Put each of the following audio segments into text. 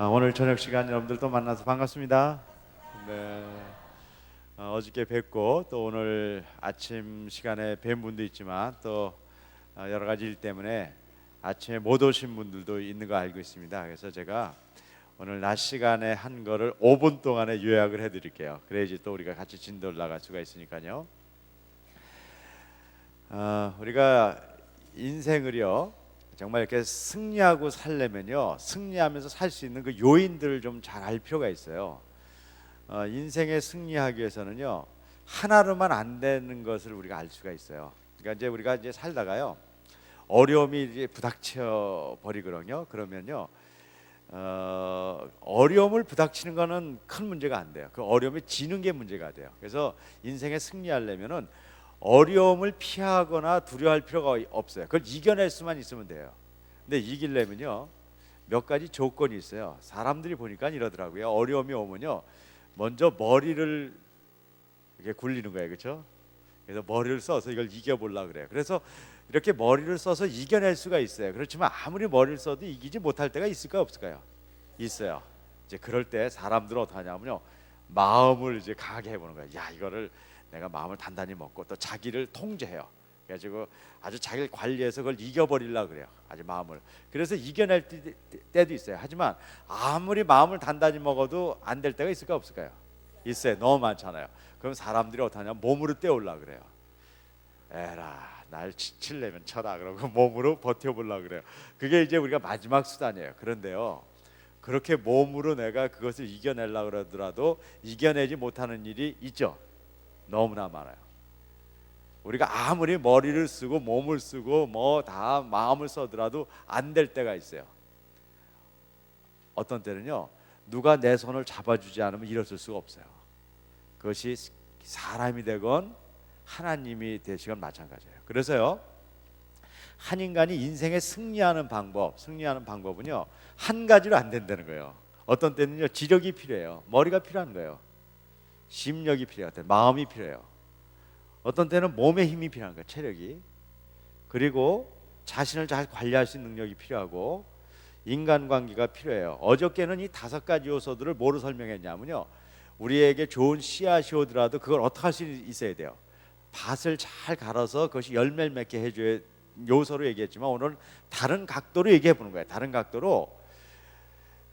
오늘 저녁 시간 여러분들 또 만나서 반갑습니다. 네. 어저께 뵙고 또 오늘 아침 시간에 뵌 분도 있지만 또 여러 가지 일 때문에 아침에 못 오신 분들도 있는 거 알고 있습니다. 그래서 제가 오늘 낮 시간에 한 거를 5분 동안에 요약을 해드릴게요. 그래야지 또 우리가 같이 진도를 나갈 수가 있으니까요. 우리가 인생을요 정말 이렇게 승리하고 살려면요 승리하면서 살 수 있는 그 요인들을 좀 잘 알 필요가 있어요. 인생에 승리하기 위해서는요 하나로만 안 되는 것을 우리가 알 수가 있어요. 그러니까 이제 우리가 이제 살다가요 어려움이 이제 부닥쳐 버리거든요. 그러면요 어려움을 부닥치는 거는 큰 문제가 안 돼요. 그 어려움에 지는 게 문제가 돼요. 그래서 인생에 승리하려면은 어려움을 피하거나 두려워할 필요가 없어요. 그걸 이겨낼 수만 있으면 돼요. 근데 이기려면요 몇 가지 조건이 있어요. 사람들이 보니까 이러더라고요. 어려움이 오면요 먼저 머리를 이렇게 굴리는 거예요, 그렇죠? 그래서 머리를 써서 이걸 이겨보려고 그래요. 그래서 이렇게 머리를 써서 이겨낼 수가 있어요. 그렇지만 아무리 머리를 써도 이기지 못할 때가 있을까요, 없을까요? 있어요. 이제 그럴 때 사람들은 어떻게 하냐면요 마음을 이제 강하게 해보는 거예요. 야, 이거를 내가 마음을 단단히 먹고 또 자기를 통제해요. 그래가지고 아주 자기를 관리해서 그걸 이겨버리려고 그래요. 아주 마음을. 그래서 이겨낼 때도 있어요. 하지만 아무리 마음을 단단히 먹어도 안 될 때가 있을까 없을까요? 있어요. 너무 많잖아요. 그럼 사람들이 어떻게 하냐 몸으로 때우려고 그래요. 에라 날 치려면 쳐라 그러고 몸으로 버텨보려고 그래요. 그게 이제 우리가 마지막 수단이에요. 그런데요 그렇게 몸으로 내가 그것을 이겨내려고 그러더라도 이겨내지 못하는 일이 있죠. 너무나 많아요. 우리가 아무리 머리를 쓰고 몸을 쓰고 뭐 다 마음을 써더라도 안 될 때가 있어요. 어떤 때는요 누가 내 손을 잡아주지 않으면 일어설 수가 없어요. 그것이 사람이 되건 하나님이 되시건 마찬가지예요. 그래서요 한 인간이 인생에 승리하는 방법은요 한 가지로 안 된다는 거예요. 어떤 때는요 지력이 필요해요. 머리가 필요한 거예요. 심력이 필요해요. 마음이 필요해요. 어떤 때는 몸의 힘이 필요한 거예요. 체력이. 그리고 자신을 잘 관리할 수 있는 능력이 필요하고 인간관계가 필요해요. 어저께는 이 5가지 요소들을 뭐로 설명했냐면요 우리에게 좋은 씨앗이 오더라도 그걸 어떻게 할 수 있어야 돼요. 밭을 잘 갈아서 그것이 열매를 맺게 해줘야 요소로 얘기했지만 오늘 다른 각도로 얘기해 보는 거예요. 다른 각도로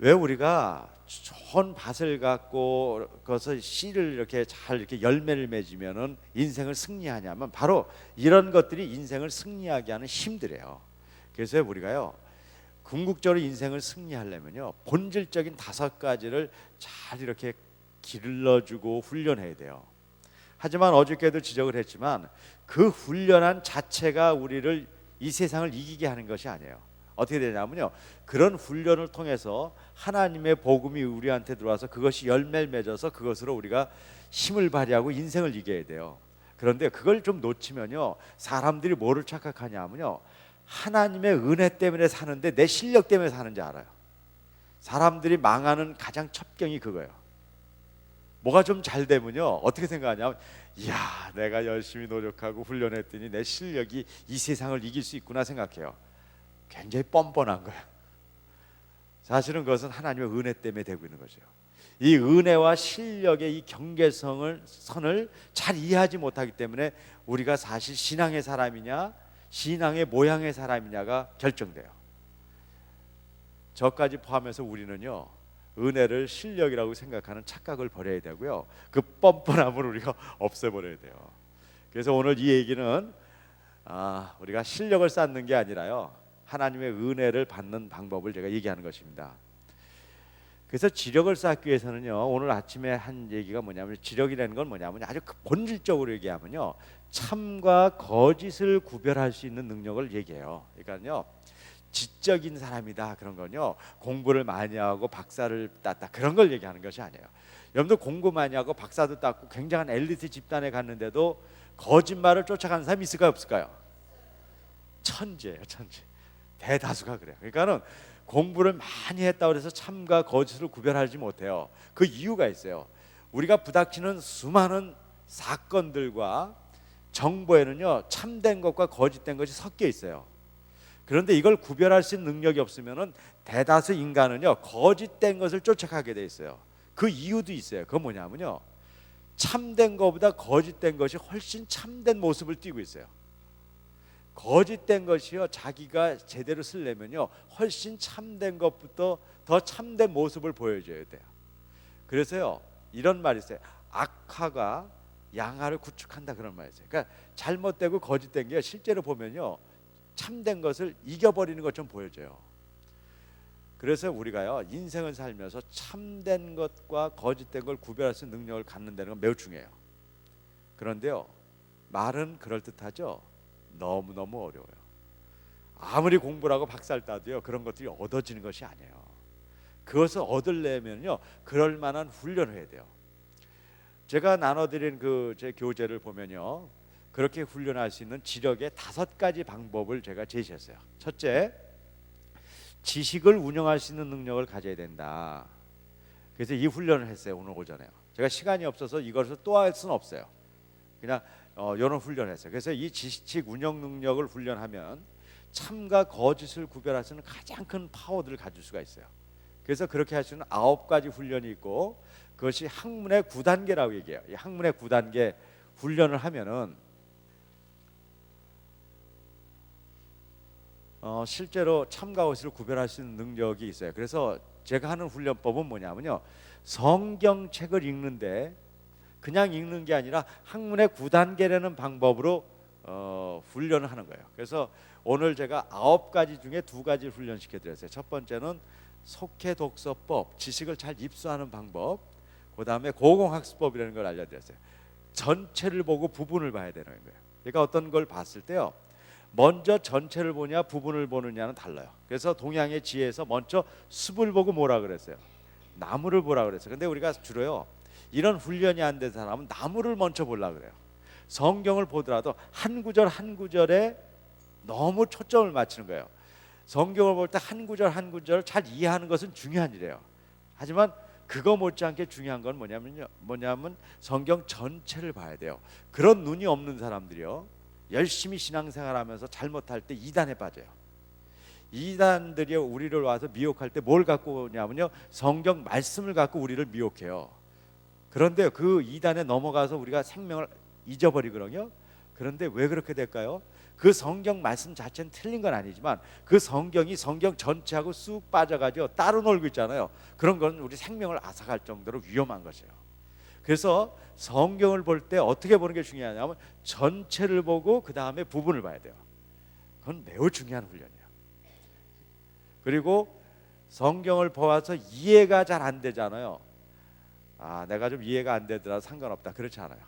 왜 우리가 좋은 밭을 갖고 그것을 씨를 이렇게 잘 이렇게 열매를 맺으면은 인생을 승리하냐면 바로 이런 것들이 인생을 승리하게 하는 힘들이에요. 그래서 우리가요 궁극적으로 인생을 승리하려면요 본질적인 5가지를 잘 이렇게 길러주고 훈련해야 돼요. 하지만 어저께도 지적을 했지만 그 훈련한 자체가 우리를 이 세상을 이기게 하는 것이 아니에요. 어떻게 되냐면요 그런 훈련을 통해서 하나님의 복음이 우리한테 들어와서 그것이 열매를 맺어서 그것으로 우리가 힘을 발휘하고 인생을 이겨야 돼요. 그런데 그걸 좀 놓치면요 사람들이 뭐를 착각하냐면요 하나님의 은혜 때문에 사는데 내 실력 때문에 사는지 알아요. 사람들이 망하는 가장 첩경이 그거예요. 뭐가 좀 잘 되면요 어떻게 생각하냐면 이야 내가 열심히 노력하고 훈련했더니 내 실력이 이 세상을 이길 수 있구나 생각해요. 굉장히 뻔뻔한 거예요. 사실은 그것은 하나님의 은혜 때문에 되고 있는 거죠. 이 은혜와 실력의 이 선을 잘 이해하지 못하기 때문에 우리가 사실 신앙의 사람이냐 신앙의 모양의 사람이냐가 결정돼요. 저까지 포함해서 우리는요 은혜를 실력이라고 생각하는 착각을 버려야 되고요 그 뻔뻔함을 우리가 없애버려야 돼요. 그래서 오늘 이 얘기는 우리가 실력을 쌓는 게 아니라요 하나님의 은혜를 받는 방법을 제가 얘기하는 것입니다. 그래서 지력을 쌓기 위해서는요 오늘 아침에 한 얘기가 뭐냐면 지력이라는 건 뭐냐면 아주 본질적으로 얘기하면요 참과 거짓을 구별할 수 있는 능력을 얘기해요. 그러니까요 지적인 사람이다 그런 건요 공부를 많이 하고 박사를 땄다 그런 걸 얘기하는 것이 아니에요. 여러분들 공부 많이 하고 박사도 땄고 굉장한 엘리트 집단에 갔는데도 거짓말을 쫓아가는 사람이 있을까요 없을까요? 천재예요. 천재. 대다수가 그래요. 그러니까는 공부를 많이 했다고 해서 참과 거짓을 구별하지 못해요. 그 이유가 있어요. 우리가 부닥치는 수많은 사건들과 정보에는요 참된 것과 거짓된 것이 섞여 있어요. 그런데 이걸 구별할 수 있는 능력이 없으면은 대다수 인간은요 거짓된 것을 쫓아가게 돼 있어요. 그 이유도 있어요. 그건 뭐냐면요, 참된 것보다 거짓된 것이 훨씬 참된 모습을 띠고 있어요. 거짓된 것이요 자기가 제대로 쓰려면요 훨씬 참된 것부터 더 참된 모습을 보여줘야 돼요. 그래서요 이런 말이 있어요. 악화가 양화를 구축한다, 그런 말이 있어요. 그러니까 잘못되고 거짓된 게 실제로 보면요 참된 것을 이겨버리는 것처럼 보여져요. 그래서 우리가요 인생을 살면서 참된 것과 거짓된 걸 구별할 수 있는 능력을 갖는다는 건 매우 중요해요. 그런데요 말은 그럴듯하죠. 너무너무 어려워요. 아무리 공부를 하고 박사를 따도요 그런 것들이 얻어지는 것이 아니에요. 그것을 얻으려면요 그럴 만한 훈련을 해야 돼요. 제가 나눠드린 그 제 교재를 보면요 그렇게 훈련할 수 있는 지력의 5가지 방법을 제가 제시했어요. 첫째, 지식을 운영할 수 있는 능력을 가져야 된다. 그래서 이 훈련을 했어요. 오늘 오전에요. 제가 시간이 없어서 이것을 또 할 수는 없어요. 그냥 이런 훈련을 했어요. 그래서 이 지식 운영 능력을 훈련하면 참과 거짓을 구별할 수 있는 가장 큰 파워들을 가질 수가 있어요. 그래서 그렇게 할 수 있는 9가지 훈련이 있고, 그것이 학문의 9단계라고 얘기해요. 이 학문의 9단계 훈련을 하면은 실제로 참과 거짓을 구별할 수 있는 능력이 있어요. 그래서 제가 하는 훈련법은 뭐냐면요, 성경책을 읽는데 그냥 읽는 게 아니라 학문의 9단계라는 방법으로 훈련을 하는 거예요. 그래서 오늘 제가 9가지 중에 2가지 훈련시켜 드렸어요. 첫 번째는 속해 독서법, 지식을 잘 입수하는 방법. 그 다음에 고공학습법이라는 걸 알려드렸어요. 전체를 보고 부분을 봐야 되는 거예요. 그러니까 어떤 걸 봤을 때요, 먼저 전체를 보냐 부분을 보느냐는 달라요. 그래서 동양의 지혜에서 먼저 숲을 보고 뭐라 그랬어요? 나무를 보라 그랬어요. 근데 우리가 주로요 이런 훈련이 안 된 사람은 나무를 먼저 보려 그래요. 성경을 보더라도 한 구절 한 구절에 너무 초점을 맞추는 거예요. 성경을 볼 때 한 구절 한 구절 잘 이해하는 것은 중요한 일이에요. 하지만 그거 못지않게 중요한 건 뭐냐면 성경 전체를 봐야 돼요. 그런 눈이 없는 사람들이요 열심히 신앙생활하면서 잘못할 때 이단에 빠져요. 이단들이 우리를 와서 미혹할 때 뭘 갖고 오냐면요, 성경 말씀을 갖고 우리를 미혹해요. 그런데 그 이단에 넘어가서 우리가 생명을 잊어버리거든요. 그런데 왜 그렇게 될까요? 그 성경 말씀 자체는 틀린 건 아니지만 그 성경이 성경 전체하고 쑥 빠져가지고 따로 놀고 있잖아요. 그런 건 우리 생명을 앗아갈 정도로 위험한 것이에요. 그래서 성경을 볼 때 어떻게 보는 게 중요하냐면 전체를 보고 그 다음에 부분을 봐야 돼요. 그건 매우 중요한 훈련이에요. 그리고 성경을 보아서 이해가 잘 안 되잖아요. 내가 좀 이해가 안 되더라도 상관없다, 그렇지 않아요.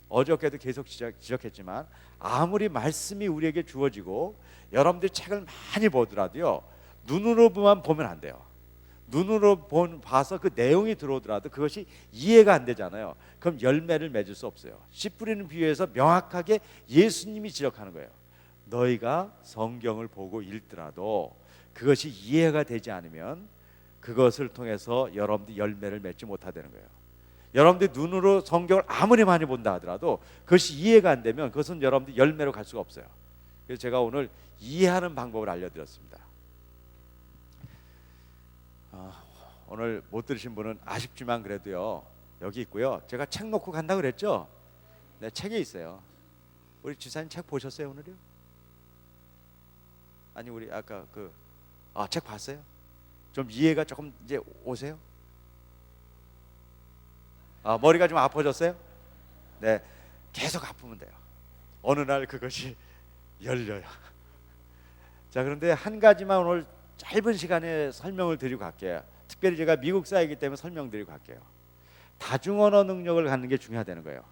어저께도 계속 지적했지만 아무리 말씀이 우리에게 주어지고 여러분들이 책을 많이 보더라도요 눈으로만 보면 안 돼요. 눈으로 봐서 그 내용이 들어오더라도 그것이 이해가 안 되잖아요. 그럼 열매를 맺을 수 없어요. 씨 뿌리는 비유에서 명확하게 예수님이 지적하는 거예요. 너희가 성경을 보고 읽더라도 그것이 이해가 되지 않으면 그것을 통해서 여러분들이 열매를 맺지 못하다는 거예요. 여러분들이 눈으로 성경을 아무리 많이 본다 하더라도 그것이 이해가 안 되면 그것은 여러분들이 열매로 갈 수가 없어요. 그래서 제가 오늘 이해하는 방법을 알려드렸습니다. 오늘 못 들으신 분은 아쉽지만 그래도요 여기 있고요. 제가 책 놓고 간다 그랬죠? 네, 책에 있어요. 우리 지사님 책 보셨어요 오늘요? 아니 우리 아까 책 봤어요? 좀 이해가 조금 이제 오세요? 머리가 좀 아파졌어요? 네, 계속 아프면 돼요. 어느 날 그것이 열려요. 자, 그런데 한 가지만 오늘 짧은 시간에 설명을 드리고 갈게요. 특별히 제가 미국 사이기 때문에 설명드리고 갈게요. 다중언어 능력을 갖는 게 중요하다는 거예요.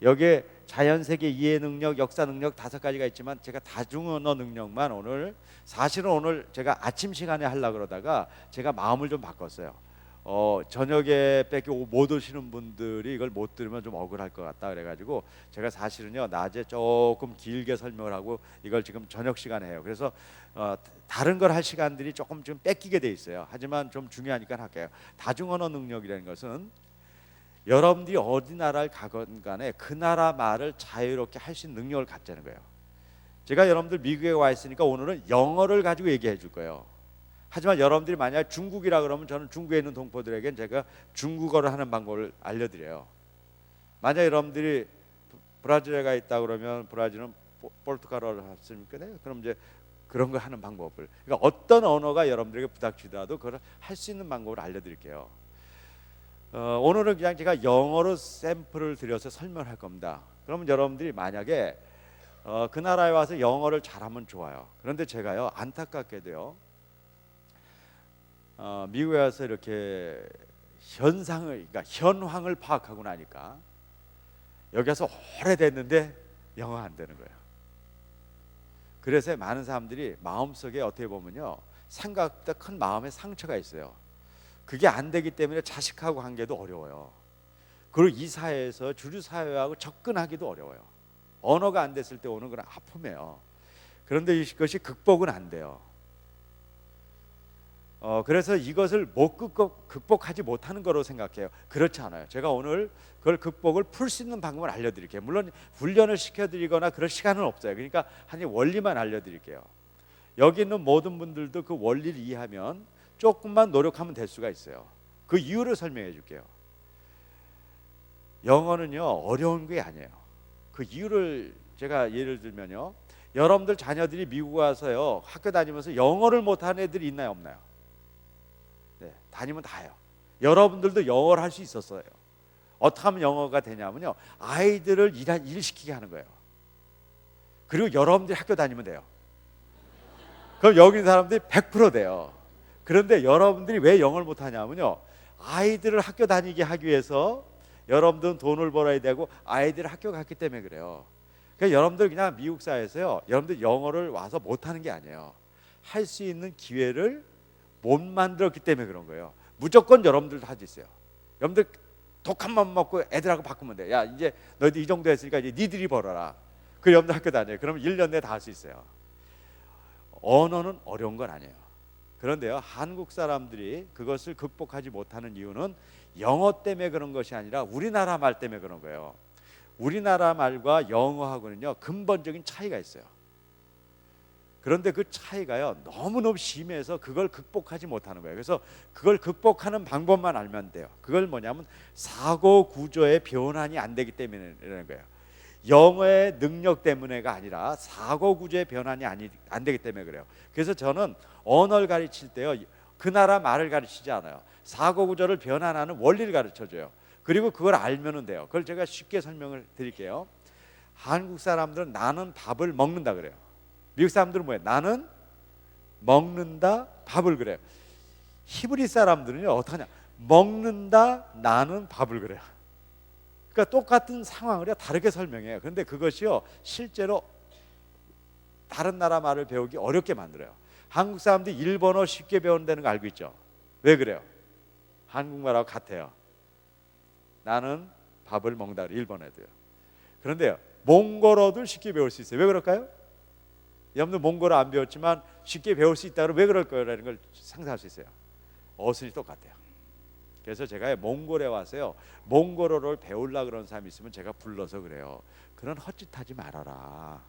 여기에 자연세계 이해 능력, 역사 능력 5가지가 있지만 제가 다중언어 능력만 사실은 오늘 제가 아침 시간에 하려고 그러다가 제가 마음을 좀 바꿨어요. 저녁에 뺏기 못 오시는 분들이 이걸 못 들으면 좀 억울할 것 같다 그래가지고 제가 사실은요 낮에 조금 길게 설명을 하고 이걸 지금 저녁 시간에 해요. 그래서 다른 걸 할 시간들이 조금 좀 뺏기게 돼 있어요. 하지만 좀 중요하니까 할게요. 다중언어 능력이라는 것은 여러분들이 어디 나라를 가건 간에 그 나라 말을 자유롭게 할 수 있는 능력을 갖자는 거예요. 제가 여러분들 미국에 와 있으니까 오늘은 영어를 가지고 얘기해 줄 거예요. 하지만 여러분들이 만약 중국이라 그러면 저는 중국에 있는 동포들에겐 제가 중국어를 하는 방법을 알려드려요. 만약 여러분들이 브라질에 가 있다 그러면 브라질은 포르투갈어를 하십니까? 네? 그럼 이제 그런 걸 하는 방법을, 그러니까 어떤 언어가 여러분들에게 부닥치더라도 그걸 할 수 있는 방법을 알려드릴게요. 오늘은 그냥 제가 영어로 샘플을 드려서 설명할 겁니다. 그러면 여러분들이 만약에 그 나라에 와서 영어를 잘하면 좋아요. 그런데 제가요, 안타깝게도요, 미국에 와서 이렇게 그러니까 현황을 파악하고 나니까 여기 와서 오래됐는데 영어 안 되는 거예요. 그래서 많은 사람들이 마음속에 어떻게 보면요, 생각보다 큰 마음의 상처가 있어요. 그게 안 되기 때문에 자식하고 관계도 어려워요. 그리고 이 사회에서 주류 사회하고 접근하기도 어려워요. 언어가 안 됐을 때 오는 건 아픔이에요. 그런데 이것이 극복은 안 돼요. 그래서 이것을 못 극복하지 못하는 거로 생각해요. 그렇지 않아요. 제가 오늘 그걸 극복을 풀 수 있는 방법을 알려드릴게요. 물론 훈련을 시켜드리거나 그럴 시간은 없어요. 그러니까 한 원리만 알려드릴게요. 여기 있는 모든 분들도 그 원리를 이해하면 조금만 노력하면 될 수가 있어요. 그 이유를 설명해 줄게요. 영어는요, 어려운 게 아니에요. 그 이유를 제가 예를 들면요, 여러분들 자녀들이 미국 와서요, 학교 다니면서 영어를 못하는 애들이 있나요, 없나요? 네, 다니면 다요. 여러분들도 영어를 할 수 있었어요. 어떻게 하면 영어가 되냐면요, 아이들을 일시키게 하는 거예요. 그리고 여러분들이 학교 다니면 돼요. 그럼 여기 있는 사람들이 100% 돼요. 그런데 여러분들이 왜 영어를 못하냐면요, 아이들을 학교 다니게 하기 위해서 여러분들은 돈을 벌어야 되고 아이들을 학교 갔기 때문에 그래요. 그러니까 여러분들 그냥 미국 사회에서요, 여러분들 영어를 와서 못하는 게 아니에요. 할 수 있는 기회를 못 만들었기 때문에 그런 거예요. 무조건 여러분들도 할 수 있어요. 여러분들 독한 맘 먹고 애들하고 바꾸면 돼. 야, 이제 너희들 이 정도 했으니까 이제 니들이 벌어라. 그 여러분들 학교 다녀요. 그러면 1년 내에 다 할 수 있어요. 언어는 어려운 건 아니에요. 그런데요, 한국 사람들이 그것을 극복하지 못하는 이유는 영어 때문에 그런 것이 아니라 우리나라 말 때문에 그런 거예요. 우리나라 말과 영어하고는요, 근본적인 차이가 있어요. 그런데 그 차이가요, 너무너무 심해서 그걸 극복하지 못하는 거예요. 그래서 그걸 극복하는 방법만 알면 돼요. 그걸 뭐냐면 사고 구조의 변환이 안 되기 때문이라는 거예요. 영어의 능력 때문에가 아니라 사고 구조의 변환이 안 되기 때문에 그래요. 그래서 저는 언어를 가르칠 때요, 그 나라 말을 가르치지 않아요. 사고 구조를 변환하는 원리를 가르쳐줘요. 그리고 그걸 알면은 돼요. 그걸 제가 쉽게 설명을 드릴게요. 한국 사람들은 나는 밥을 먹는다 그래요. 미국 사람들은 뭐예요? 나는 먹는다, 밥을 그래요. 히브리 사람들은요, 어떡하냐? 먹는다, 나는 밥을 그래요. 그러니까 똑같은 상황을 다르게 설명해요. 그런데 그것이요, 실제로 다른 나라 말을 배우기 어렵게 만들어요. 한국 사람들이 일본어 쉽게 배운다는 거 알고 있죠? 왜 그래요? 한국말하고 같아요. 나는 밥을 먹는다 그래요, 일본어도요. 그런데요, 몽골어도 쉽게 배울 수 있어요. 왜 그럴까요? 여러분들 몽골어 안 배웠지만 쉽게 배울 수 있다 그러면 왜 그럴 거라는 걸 상상할 수 있어요. 어순이 똑같아요. 그래서 제가 몽골에 와서요, 몽골어를 배우려고 그러는 사람이 있으면 제가 불러서 그래요. 그런 헛짓하지 말아라.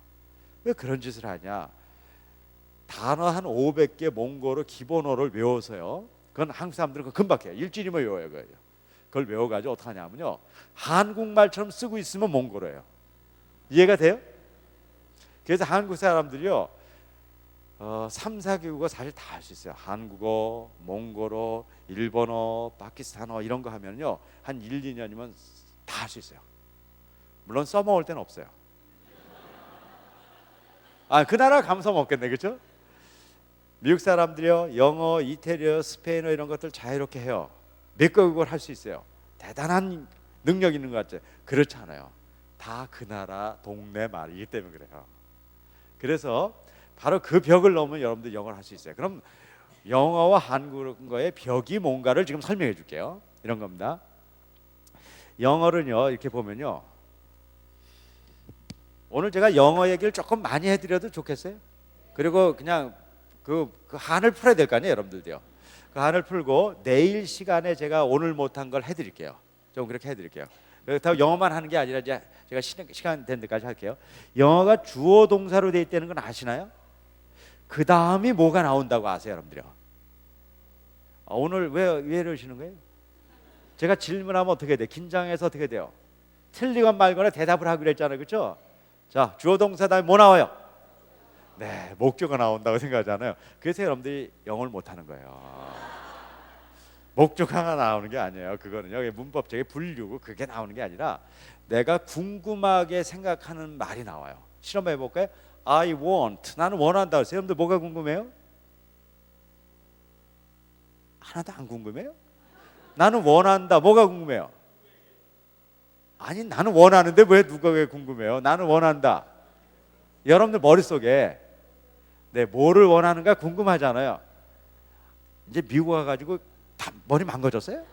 왜 그런 짓을 하냐? 단어 한 500개 몽골어 기본어를 외워서요, 그건 한국 사람들은 그거 금방 해요. 일주일이면 외워요. 그걸 외워가지고 어떻게 하냐면요, 한국말처럼 쓰고 있으면 몽골어예요. 이해가 돼요? 그래서 한국 사람들이요, 3, 4개국어 사실 다 할 수 있어요. 한국어, 몽골어, 일본어, 파키스탄어 이런 거 하면요, 한 1, 2년이면 다 할 수 있어요. 물론 써먹을 때는 없어요. 그 나라 가면 써먹겠네, 그렇죠? 미국 사람들이요, 영어, 이태리어, 스페인어 이런 것들 자유롭게 해요. 몇 개국어를 할 수 있어요. 대단한 능력 있는 것 같죠? 그렇지 않아요. 다 그 나라 동네 말이기 때문에 그래요. 그래서 바로 그 벽을 넘으면 여러분들 영어를 할 수 있어요. 그럼 영어와 한국어의 벽이 뭔가를 지금 설명해 줄게요. 이런 겁니다. 영어는요, 이렇게 보면요, 오늘 제가 영어 얘기를 조금 많이 해드려도 좋겠어요. 그리고 그냥 그 한을 풀어야 될 거 아니에요, 여러분들도요. 그 한을 풀고 내일 시간에 제가 오늘 못한 걸 해드릴게요. 좀 그렇게 해드릴게요. 그렇다고 영어만 하는 게 아니라 이제 제가 시간 된 데까지 할게요. 영어가 주어 동사로 돼 있다는 건 아시나요? 그 다음이 뭐가 나온다고 아세요, 여러분들요? 오늘 왜 이러시는 거예요? 제가 질문하면 어떻게 돼? 긴장해서 어떻게 돼요? 틀리건 말거나 대답을 하기로 했잖아요, 그렇죠? 자, 주어 동사 다음에 뭐 나와요? 네, 목적어가 나온다고 생각하잖아요. 그래서 여러분들이 영어를 못하는 거예요. 목적어가 나오는 게 아니에요. 그거는요, 문법적인 분류고 그게 나오는 게 아니라 내가 궁금하게 생각하는 말이 나와요. 실험해 볼까요? I want, 나는 원한다. 여러분들 뭐가 궁금해요? 하나도 안 궁금해요? 나는 원한다. 뭐가 궁금해요? 아니, 나는 원하는데 왜 궁금해요? 나는 원한다. 여러분들 머릿속에 뭐를 원하는가 궁금하잖아요. 이제 미국 와가지고 다 머리 망가졌어요?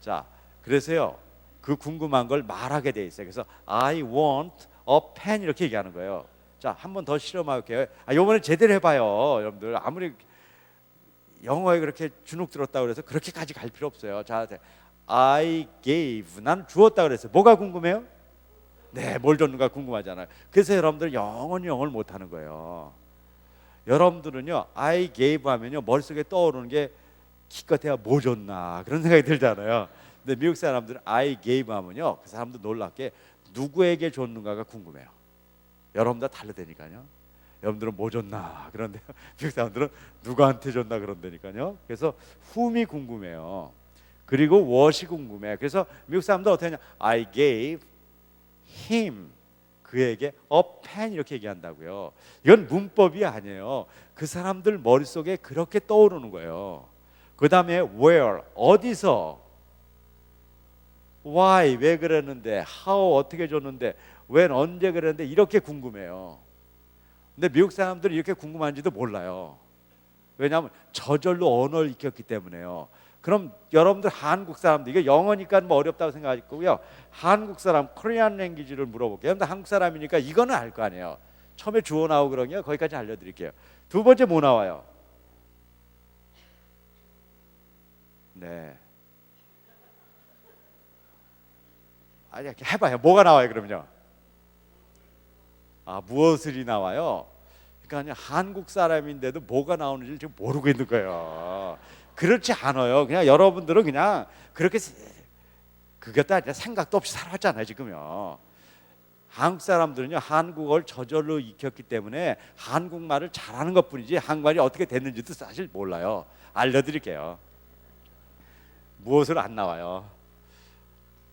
자, 그래서요, 그 궁금한 걸 말하게 돼 있어요. 그래서 I want a pen 이렇게 얘기하는 거예요. 자, 한 번 더 실험할게요. 이번에 제대로 해봐요, 여러분들. 아무리 영어에 그렇게 주눅 들었다 그래서 그렇게까지 갈 필요 없어요. 자, I gave, 난 주었다 그랬어요. 뭐가 궁금해요? 네, 뭘 줬는가 궁금하잖아요. 그래서 여러분들 영원히 영어를 못하는 거예요. 여러분들은요, I gave 하면요, 머릿속에 떠오르는 게 기껏해야 뭐 줬나 그런 생각이 들잖아요. 근데 미국 사람들은 I gave 하면요, 그 사람들 놀랍게 누구에게 줬는가가 궁금해요. 여러분들 다르다니까요. 여러분들은 뭐 줬나 그런데 미국 사람들은 누구한테 줬나 그런다니까요. 그래서 whom이 궁금해요. 그리고 what이 궁금해요. 그래서 미국 사람들 어떻게 하냐? I gave him, 그에게 a pen 이렇게 얘기한다고요. 이건 문법이 아니에요. 그 사람들 머릿속에 그렇게 떠오르는 거예요. 그 다음에 where, 어디서, why, 왜 그랬는데, how, 어떻게 줬는데, when, 언제 그랬는데, 이렇게 궁금해요. 근데 미국 사람들은 이렇게 궁금한지도 몰라요. 왜냐하면 저절로 언어를 익혔기 때문에요. 그럼 여러분들 한국 사람들, 이게 영어니까 뭐 어렵다고 생각하고요, 한국 사람 코리안 랭귀지를 물어볼게요. 근데 한국 사람이니까 이거는 알 거 아니에요. 처음에 주어 나오고 그러냐, 거기까지 알려드릴게요. 두 번째 뭐 나와요? 네. 아니, 해봐요. 뭐가 나와요 그러면요? 무엇을이 나와요? 그러니까 한국 사람인데도 뭐가 나오는지 지금 모르고 있는 거예요. 그렇지 않아요. 그냥 여러분들은 그냥 그렇게 그것도 아니라 생각도 없이 살았잖아요 지금요. 한국 사람들은요, 한국어를 저절로 익혔기 때문에 한국말을 잘하는 것뿐이지 한국말이 어떻게 됐는지도 사실 몰라요. 알려드릴게요. 무엇을 안 나와요.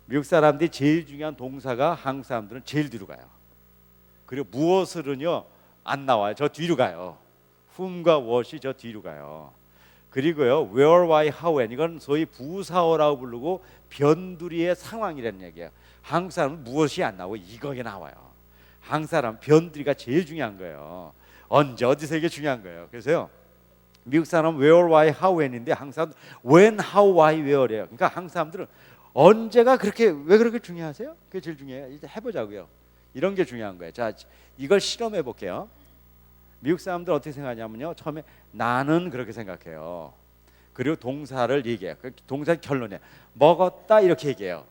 미국 사람들이 제일 중요한 동사가 한국 사람들은 제일 뒤로 가요. 그리고 무엇을은요 안 나와요. 저 뒤로 가요. whom과 what이 저 뒤로 가요. 그리고요, where, why, how, when, 이건 소위 부사어라고 부르고 변두리의 상황이라는 얘기예요. 한국 사람은 무엇이 안 나오고 이거에 나와요. 한국 사람 변두리가 제일 중요한 거예요. 언제 어디서 이게 중요한 거예요. 그래서요, 미국 사람은 where, why, how, when인데 한국 사람은 when, how, why, where예요. 그러니까 한국 사람들은 언제가 그렇게 왜 그렇게 중요하세요? 그게 제일 중요해요. 이제 해보자고요. 이런 게 중요한 거예요. 자, 이걸 실험해 볼게요. 미국 사람들 어떻게 생각하냐면요, 처음에 나는 그렇게 생각해요. 그리고 동사를 얘기해요. 동사 결론에 먹었다 이렇게 얘기해요.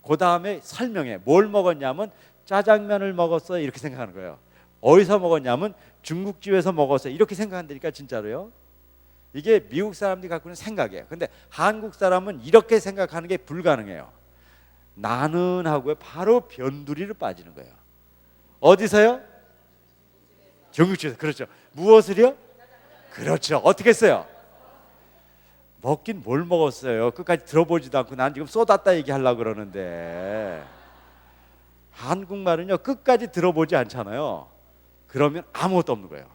그 다음에 설명해. 뭘 먹었냐면 짜장면을 먹었어요 이렇게 생각하는 거예요. 어디서 먹었냐면 중국집에서 먹었어요 이렇게 생각한다니까. 진짜로요. 이게 미국 사람들이 갖고 있는 생각이에요. 근데 한국 사람은 이렇게 생각하는 게 불가능해요. 나는 하고요, 바로 변두리를 빠지는 거예요. 어디서요? 중국집에서. 그렇죠. 무엇을요? 그렇죠. 어떻게 했어요? 먹긴 뭘 먹었어요? 끝까지 들어보지도 않고 난 지금 쏟았다 얘기하려고 그러는데. 한국말은요 끝까지 들어보지 않잖아요. 그러면 아무것도 없는 거예요.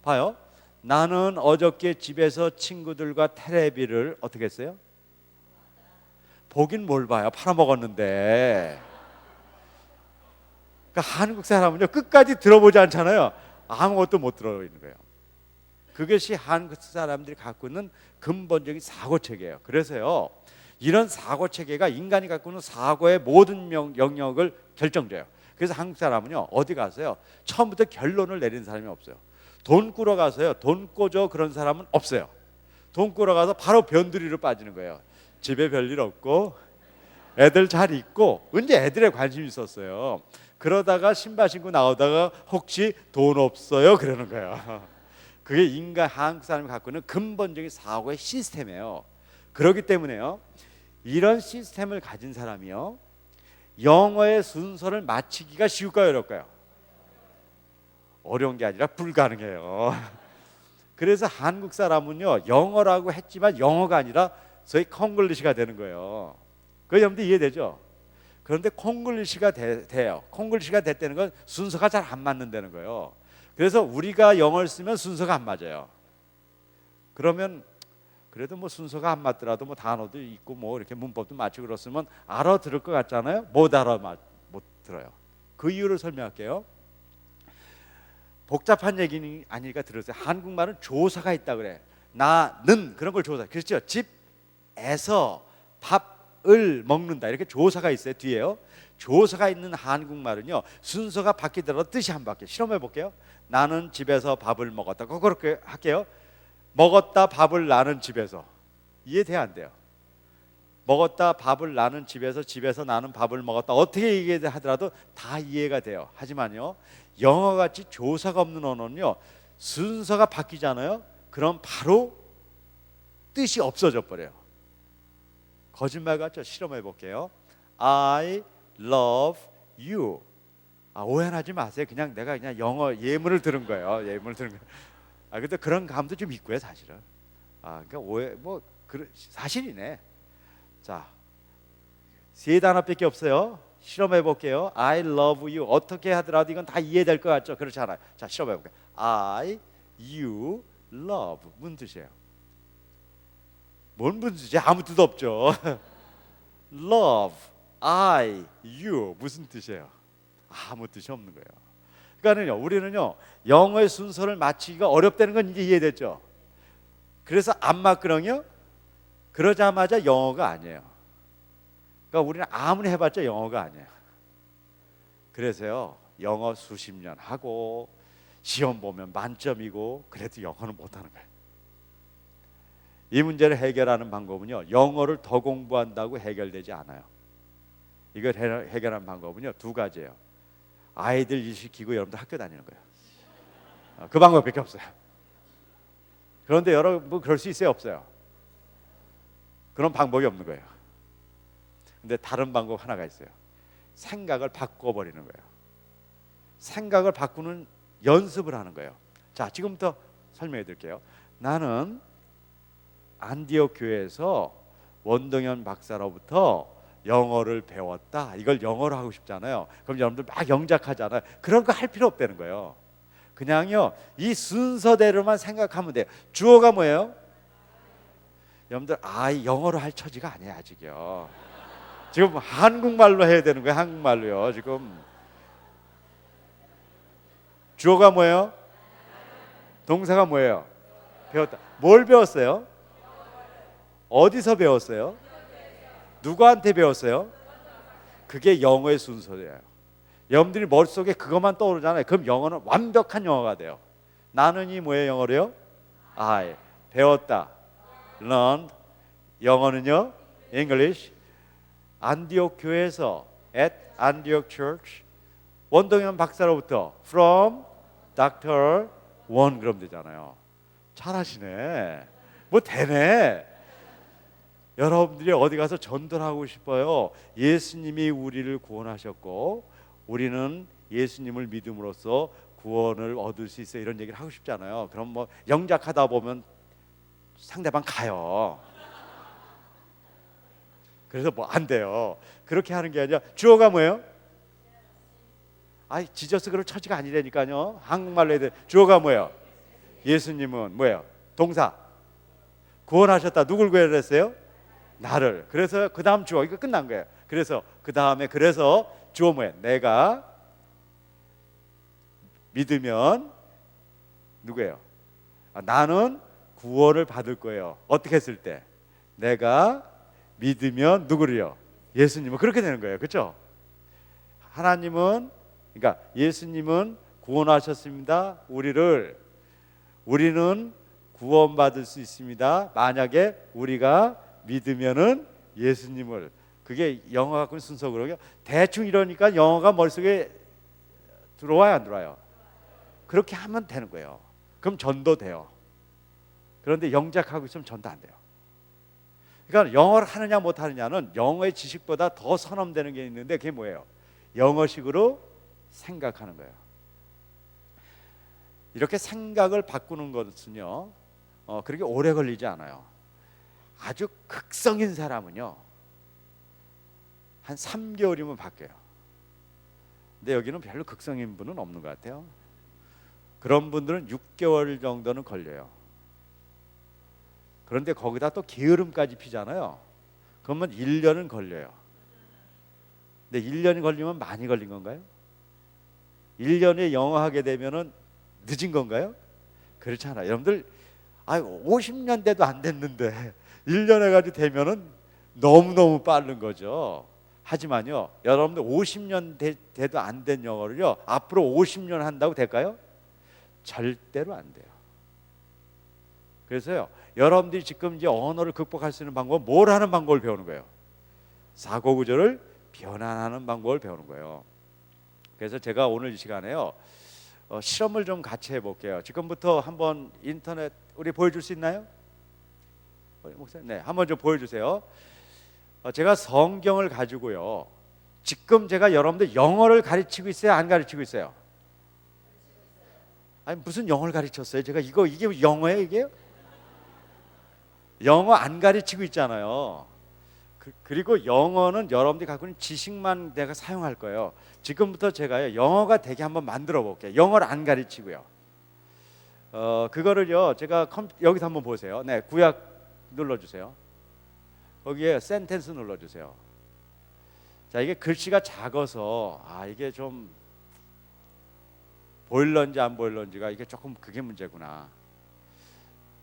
봐요. 나는 어저께 집에서 친구들과 테레비를 어떻게 했어요? 보긴 뭘 봐요. 팔아먹었는데. 그러니까 한국 사람은요 끝까지 들어보지 않잖아요. 아무것도 못 들어있는 거예요. 그것이 한국 사람들이 갖고 있는 근본적인 사고체계예요. 그래서요, 이런 사고체계가 인간이 갖고 있는 사고의 모든 영역을 결정져요. 그래서 한국 사람은요 어디 가서요 처음부터 결론을 내리는 사람이 없어요. 돈 꾸러 가서요 돈 꿔줘 그런 사람은 없어요. 돈 꾸러 가서 바로 변두리로 빠지는 거예요. 집에 별일 없고 애들 잘 있고 이제 애들에 관심이 있었어요. 그러다가 신발 신고 나오다가 혹시 돈 없어요? 그러는 거예요. 그게 한국 사람이 갖고 있는 근본적인 사고의 시스템이에요. 그렇기 때문에요, 이런 시스템을 가진 사람이요, 영어의 순서를 맞추기가 쉬울까요, 어려울까요? 어려운 게 아니라 불가능해요. 그래서 한국 사람은요, 영어라고 했지만 영어가 아니라 소위 콩글리시가 되는 거예요. 그 여러분들 이해되죠? 그런데 콩글리시가 돼요. 콩글리시가 됐다는 건 순서가 잘 안 맞는다는 거예요. 그래서 우리가 영어를 쓰면 순서가 안 맞아요. 그러면 그래도 뭐 순서가 안 맞더라도 뭐 단어도 있고 뭐 이렇게 문법도 맞추고 그렇으면 알아들을 것 같잖아요. 못 들어요. 그 이유를 설명할게요. 복잡한 얘기는 아니니까 들으세요. 한국말은 조사가 있다 그래. 나는 그런 걸 조사. 그렇죠? 집에서 밥을 먹는다 이렇게 조사가 있어요. 뒤에요. 조사가 있는 한국말은요, 순서가 바뀌더라도 뜻이 안 바뀌어요. 실험해 볼게요. 나는 집에서 밥을 먹었다. 그렇게 할게요. 먹었다 밥을 나는 집에서. 이해돼 안 돼요? 먹었다 밥을 나는 집에서 나는 밥을 먹었다. 어떻게 얘기하더라도 다 이해가 돼요. 하지만요, 영어같이 조사가 없는 언어는요, 순서가 바뀌잖아요. 그럼 바로 뜻이 없어져 버려요. 거짓말 같죠? 실험해 볼게요. I love you. 오해하지 마세요. 내가 그냥 영어 예문을 들은 거예요. 예문을 들은 거예요. 근데 그런 감도 좀 있고요, 사실은. 그러니까 오해 사실이네. 자, 세 단어밖에 없어요. 실험해 볼게요. I love you. 어떻게 하더라도 이건 다 이해될 것 같죠? 그렇지 않아요. 자, 실험해 볼게요. I, you, love. 무슨 뜻이에요? 뭔 무슨 뜻이에요? 아무 뜻 없죠. Love, I, you. 무슨 뜻이에요? 아무 뜻이 없는 거예요. 그러니까는요, 우리는요, 영어의 순서를 맞추기가 어렵다는 건 이제 이해됐죠? 그래서 안 맞거든요. 그러자마자 영어가 아니에요. 그러니까 우리는 아무리 해봤자 영어가 아니에요. 그래서요, 영어 수십 년 하고 시험 보면 만점이고 그래도 영어는 못하는 거예요. 이 문제를 해결하는 방법은요, 영어를 더 공부한다고 해결되지 않아요. 이걸 해결하는 방법은요, 두 가지예요. 아이들 일 시키고 여러분들 학교 다니는 거예요. 그 방법밖에 없어요. 그런데 여러분 그럴 수 있어요, 없어요? 그런 방법이 없는 거예요. 근데 다른 방법 하나가 있어요. 생각을 바꿔버리는 거예요. 생각을 바꾸는 연습을 하는 거예요. 자, 지금부터 설명해 드릴게요. 나는 안디옥 교회에서 원동현 박사로부터 영어를 배웠다. 이걸 영어로 하고 싶잖아요. 그럼 여러분들 막 영작하잖아요. 그런 거 할 필요 없다는 거예요. 그냥요, 이 순서대로만 생각하면 돼요. 주어가 뭐예요? 여러분들 영어로 할 처지가 아니에요, 아직요. 지금 한국말로 해야 되는 거예요. 한국말로요. 지금 주어가 뭐예요? 동사가 뭐예요? 배웠다. 뭘 배웠어요? 어디서 배웠어요? 누구한테 배웠어요? 그게 영어의 순서예요. 여러분들이 머릿속에 그것만 떠오르잖아요. 그럼 영어는 완벽한 영어가 돼요. 나는이 뭐예요, 영어로요? I. 배웠다. learned. 영어는요? English. 안디옥 교회에서 at Antioch Church. 원동현 박사로부터 from Dr. 원 그럼 되잖아요. 잘하시네. 뭐 되네. 여러분들이 어디 가서 전도하고 싶어요. 예수님이 우리를 구원하셨고 우리는 예수님을 믿음으로써 구원을 얻을 수 있어요. 이런 얘기를 하고 싶잖아요. 그럼 뭐 영작하다 보면 상대방 가요. 그래서 뭐 안 돼요. 그렇게 하는 게 아니라 주어가 뭐예요? 지저스 그럴 처지가 아니라니까요. 한국말로 해야 돼. 주어가 뭐예요? 예수님은 뭐예요? 동사. 구원하셨다. 누굴 구원했어요? 나를. 그래서 그 다음 주어 이거 끝난 거예요. 그래서 그 다음에 그래서 주어 뭐예요? 내가 믿으면 누구예요? 나는 구원을 받을 거예요. 어떻게 했을 때? 내가 믿으면 누구를요? 예수님은. 그렇게 되는 거예요. 그렇죠? 하나님은, 그러니까 예수님은 구원하셨습니다. 우리는 구원받을 수 있습니다. 만약에 우리가 믿으면은 예수님을. 그게 영어 갖고는 순서거든요. 대충 이러니까 영어가 머릿속에 들어와요, 안 들어와요? 그렇게 하면 되는 거예요. 그럼 전도 돼요. 그런데 영작하고 있으면 전도 안 돼요. 그러니까 영어를 하느냐 못 하느냐는 영어의 지식보다 더 선험되는 게 있는데 그게 뭐예요? 영어식으로 생각하는 거예요. 이렇게 생각을 바꾸는 것은요, 그렇게 오래 걸리지 않아요. 아주 극성인 사람은요, 한 3개월이면 바뀌어요. 근데 여기는 별로 극성인 분은 없는 것 같아요. 그런 분들은 6개월 정도는 걸려요. 그런데 거기다 또 게으름까지 피잖아요. 그러면 1년은 걸려요. 근데 1년이 걸리면 많이 걸린 건가요? 1년에 영어 하게 되면은 늦은 건가요? 그렇지 않아요. 여러분들 50년 돼도 안 됐는데 1년 해가지고 되면은 너무너무 빠른 거죠. 하지만요, 여러분들 50년 돼도 안 된 영어를요, 앞으로 50년 한다고 될까요? 절대로 안 돼요. 그래서요, 여러분들이 지금 이제 언어를 극복할 수 있는 방법은 뭘 하는 방법을 배우는 거예요? 사고 구조를 변환하는 방법을 배우는 거예요. 그래서 제가 오늘 이 시간에요, 실험을 좀 같이 해볼게요. 지금부터 한번 인터넷 우리 보여줄 수 있나요? 목사님, 네, 한번 좀 보여주세요. 제가 성경을 가지고요, 지금 제가 여러분들 영어를 가르치고 있어요, 안 가르치고 있어요? 아니, 무슨 영어를 가르쳤어요? 제가 이게 영어예요, 이게? 영어 안 가르치고 있잖아요. 그리고 영어는 여러분들이 갖고 있는 지식만 내가 사용할 거예요. 지금부터 제가요, 영어가 되게 한번 만들어 볼게요. 영어를 안 가르치고요. 그거를요, 제가 여기서 한번 보세요. 네, 구약 눌러주세요. 거기에 센텐스 눌러주세요. 자, 이게 글씨가 작아서 이게 좀 보일런지 안 보일런지가 이게 조금 그게 문제구나.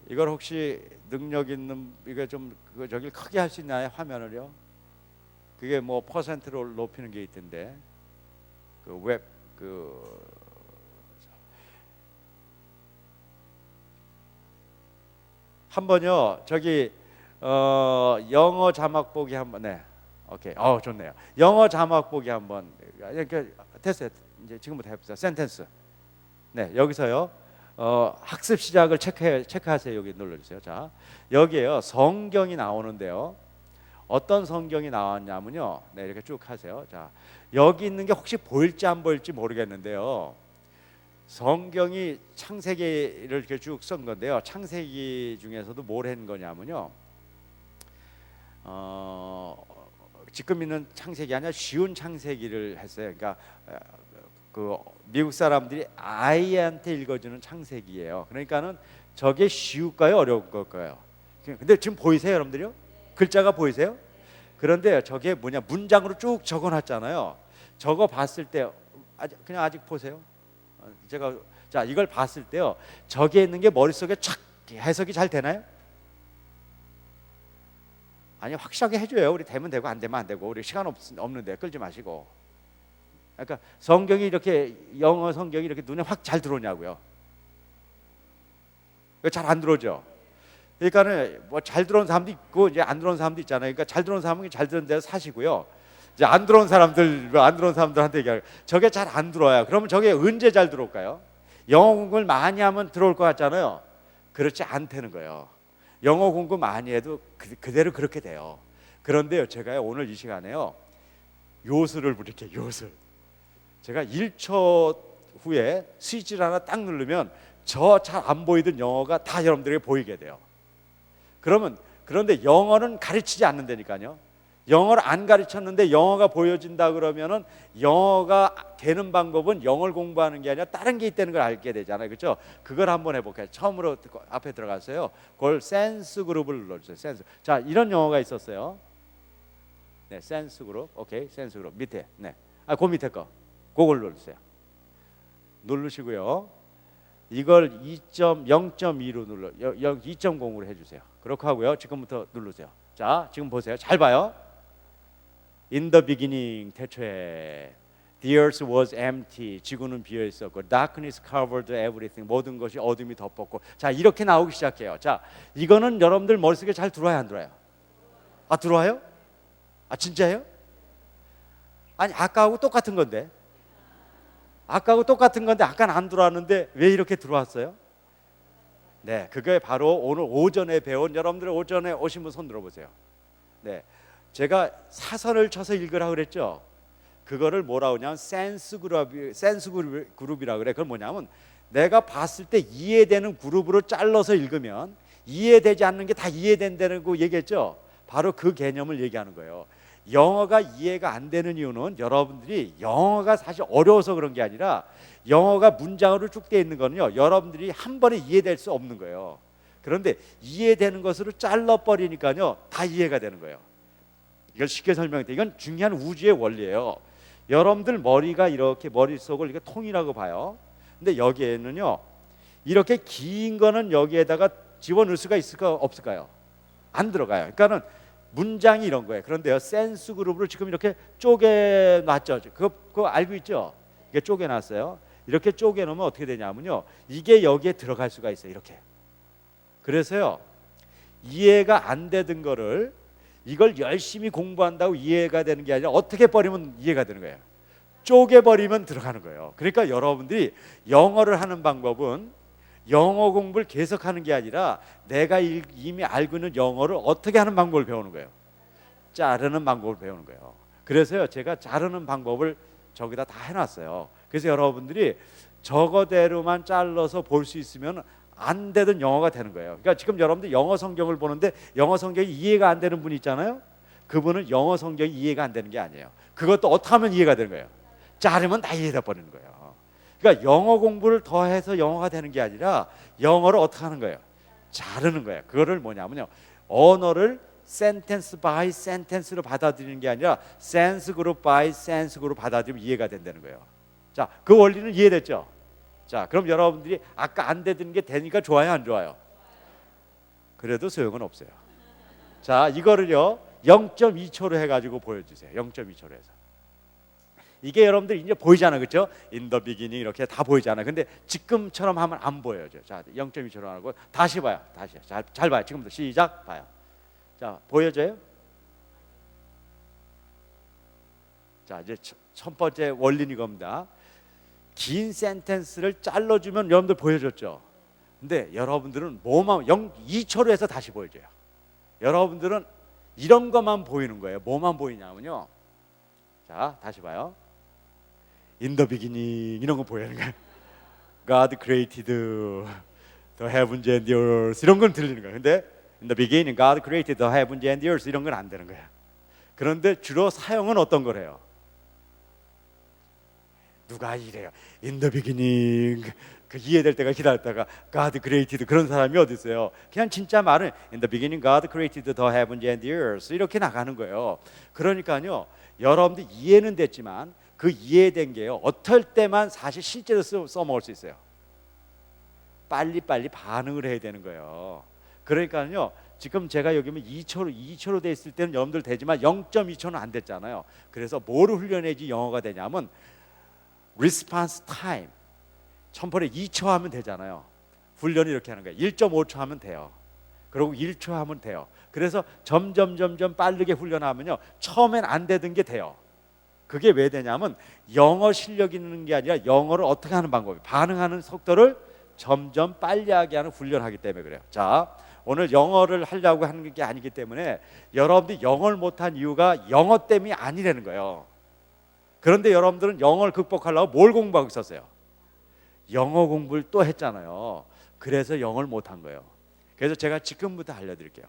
이걸 혹시 능력 있는 이게 좀 저기 크게 할 수 있나요? 화면을요? 그게 뭐 퍼센트로 높이는 게 있던데 그 웹 한번요, 저기 영어 자막 보기 한번. 네, 오케이. 좋네요. 영어 자막 보기 한번. 이렇게 됐어요. 이제 지금부터 해봅시다. 센텐스. 네, 여기서요, 학습 시작을 체크하세요. 여기 눌러주세요. 자, 여기에요, 성경이 나오는데요, 어떤 성경이 나왔냐면요, 네, 이렇게 쭉 하세요. 자, 여기 있는 게 혹시 보일지 안 보일지 모르겠는데요, 성경이 창세기를 이렇게 쭉 쓴 건데요, 창세기 중에서도 뭘 한 거냐면요, 지금 있는 창세기 아니라 쉬운 창세기를 했어요. 그러니까 그 미국 사람들이 아이한테 읽어주는 창세기예요. 그러니까는 저게 쉬울까요, 어려울 걸까요? 근데 지금 보이세요, 여러분들요? 글자가 보이세요? 그런데 저게 뭐냐, 문장으로 쭉 적어놨잖아요. 저거 봤을 때 아직 보세요. 자, 이걸 봤을 때요, 저게 있는 게 머릿속에 착 해석이 잘 되나요? 아니, 확실하게 해줘요. 우리 되면 되고 안 되면 안 되고, 우리 시간 없는데 끌지 마시고. 그러니까 성경이 이렇게, 영어 성경이 이렇게 눈에 확 잘 들어오냐고요. 잘 안 들어오죠. 그러니까는 뭐 잘 들어온 사람도 있고 이제 안 들어온 사람도 있잖아요. 그러니까 잘 들어온 사람은 잘 들은 데서 사시고요. 이제 안 들어온 사람들한테 얘기해요. 저게 잘 안 들어와요. 그러면 저게 언제 잘 들어올까요? 영어 공부를 많이 하면 들어올 것 같잖아요. 그렇지 않다는 거예요. 영어 공부 많이 해도 그대로 그렇게 돼요. 그런데요, 제가 오늘 이 시간에요, 요술을 부릴게요. 요술. 제가 1초 후에 스위치를 하나 딱 누르면 저 잘 안 보이던 영어가 다 여러분들에게 보이게 돼요. 그런데 영어는 가르치지 않는다니까요. 영어를 안 가르쳤는데 영어가 보여진다 그러면은, 영어가 되는 방법은 영어를 공부하는 게 아니라 다른 게 있다는 걸 알게 되잖아요. 그렇죠? 그걸 한번 해볼게요. 처음으로 앞에 들어가서요, 그걸 센스 그룹을 눌러주세요. 센스. 자, 이런 영어가 있었어요. 네, 센스 그룹. 오케이, 센스 그룹 밑에. 네, 그 밑에 거. 그걸 눌러주세요. 누르시고요, 이걸 0.2로 2.0으로 해주세요. 그렇게 하고요, 지금부터 누르세요. 자, 지금 보세요. 잘 봐요. In the beginning, 태초에 the earth was empty, 지구는 비어 있었고, darkness covered everything, 모든 것이 어둠이 덮었고. 자, 이렇게 나오기 시작해요. 자, 이거는 여러분들 머릿속에 잘 들어와요, 안 들어와요? 들어와요? 아 진짜예요? 아니 아까하고 똑같은 건데. 아까하고 똑같은 건데 아까는 안 들어왔는데 왜 이렇게 들어왔어요? 네, 그게 바로 오늘 오전에 배운 여러분들 오전에 오신 분 손 들어보세요. 네, 제가 사선을 쳐서 읽으라 그랬죠. 그거를 뭐라 그러냐면 센스 그룹이라 그래. 그건 뭐냐면 내가 봤을 때 이해되는 그룹으로 잘라서 읽으면 이해되지 않는 게 다 이해된다는 거 얘기했죠. 바로 그 개념을 얘기하는 거예요. 영어가 이해가 안 되는 이유는 여러분들이 영어가 사실 어려워서 그런 게 아니라 영어가 문장으로 쭉 돼 있는 거는요 여러분들이 한 번에 이해될 수 없는 거예요. 그런데 이해되는 것으로 잘라버리니까요 다 이해가 되는 거예요. 이걸 쉽게 설명해. 이건 중요한 우주의 원리예요. 여러분들 머리가 이렇게 머릿속을 이렇게 통이라고 봐요. 근데 여기에는요 이렇게 긴 거는 여기에다가 집어넣을 수가 있을까 없을까요? 안 들어가요. 그러니까는 문장이 이런 거예요. 그런데요 센스 그룹으로 지금 이렇게 쪼개놨죠. 그거 알고 있죠? 이게 쪼개놨어요. 이렇게 쪼개놓으면 어떻게 되냐면요 이게 여기에 들어갈 수가 있어요. 이렇게. 그래서요 이해가 안 되던 거를 이걸 열심히 공부한다고 이해가 되는 게 아니라 어떻게 버리면 이해가 되는 거예요. 쪼개버리면 들어가는 거예요. 그러니까 여러분들이 영어를 하는 방법은 영어 공부를 계속하는 게 아니라 내가 이미 알고 있는 영어를 어떻게 하는 방법을 배우는 거예요. 자르는 방법을 배우는 거예요. 그래서요 제가 자르는 방법을 저기다 다 해놨어요. 그래서 여러분들이 저거대로만 잘라서 볼 수 있으면 안 되던 영어가 되는 거예요. 그러니까 지금 여러분들 영어 성경을 보는데 영어 성경이 이해가 안 되는 분 있잖아요. 그분은 영어 성경이 이해가 안 되는 게 아니에요. 그것도 어떻게 하면 이해가 되는 거예요. 자르면 다 이해돼 버리는 거예요. 그러니까 영어 공부를 더 해서 영어가 되는 게 아니라 영어를 어떻게 하는 거예요? 자르는 거예요. 그거를 뭐냐면요 언어를 센텐스 바이 센텐스로 받아들이는 게 아니라 센스 그룹 바이 센스 그룹 받아들이면 이해가 된다는 거예요. 자, 그 원리는 이해됐죠? 자, 그럼 여러분들이 아까 안 되던 게 되니까 좋아요, 안 좋아요? 그래도 소용은 없어요. 자, 이거를요 0.2초로 해가지고 보여주세요. 0.2초로 해서. 이게 여러분들 이제 보이잖아, 그렇죠? In the beginning 이렇게 다 보이잖아. 근데 지금처럼 하면 안 보여요. 자, 0.2초로 하고 다시 봐요. 다시 잘 봐요. 지금부터 시작 봐요. 자, 보여져요? 자, 이제 첫 번째 원리는 이겁니다. 긴 센텐스를 잘라주면 여러분들 보여줬죠. 근데 여러분들은 뭐만 2초로 해서 다시 보여줘요. 여러분들은 이런 것만 보이는 거예요. 뭐만 보이냐면요. 자, 다시 봐요. In the beginning 이런 거 보이는 거예요. God created the heavens and the earth 이런 건 들리는 거예요. 근데 In the beginning God created the heavens and the earth 이런 건 안 되는 거예요. 그런데 주로 사용은 어떤 거래요? 누가 이래요? In the beginning 그 이해될 때가 기다렸다가 God created 그런 사람이 어디 있어요? 그냥 진짜 말은 In the beginning God created the heavens and the earth 이렇게 나가는 거예요. 그러니까요 여러분들 이해는 됐지만 그 이해된 게요 어떨 때만 사실 실제로 써먹을 수 있어요. 빨리빨리 반응을 해야 되는 거예요. 그러니까요 지금 제가 여기 보면 2초로 돼 있을 때는 여러분들 되지만 0.2초는 안 됐잖아요. 그래서 뭐를 훈련해야지 영어가 되냐면 response time 1000번에 2초 하면 되잖아요. 훈련이 이렇게 하는 거예요. 1.5초 하면 돼요. 그리고 1초 하면 돼요. 그래서 점점 빠르게 훈련하면요 처음엔 안 되던 게 돼요. 그게 왜 되냐면 영어 실력이 있는 게 아니라 영어를 어떻게 하는 방법이 반응하는 속도를 점점 빨리하게 하는 훈련하기 때문에 그래요. 자, 오늘 영어를 하려고 하는 게 아니기 때문에 여러분들이 영어를 못한 이유가 영어 때문이 아니라는 거예요. 그런데 여러분들은 영어를 극복하려고 뭘 공부하고 있었어요? 영어 공부를 또 했잖아요. 그래서 영어를 못한 거예요. 그래서 제가 지금부터 알려드릴게요.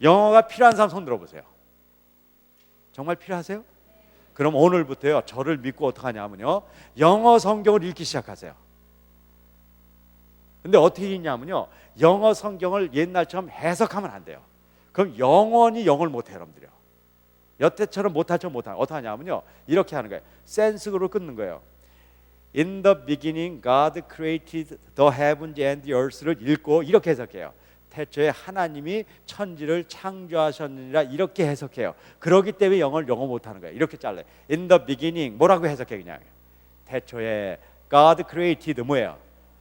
영어가 필요한 사람 손 들어보세요. 정말 필요하세요? 그럼 오늘부터요 저를 믿고 어떻게 하냐면요 영어 성경을 읽기 시작하세요. 근데 어떻게 읽냐면요 영어 성경을 옛날처럼 해석하면 안 돼요. 그럼 영원히 영어를 못해요. 여러분들이요 여태처럼 못할 줄 못하는 어떻게 하냐면요 이렇게 하는 거예요. 센스로 끊는 거예요. In the beginning God created the heavens and the earth를 읽고 이렇게 해석해요. 태초에 하나님이 천지를 창조하셨느니라 이렇게 해석해요. 그렇기 때문에 영어를 영어 못하는 거예요. 이렇게 잘라요. In the beginning 뭐라고 해석해 그냥 태초에 God created 뭐예요?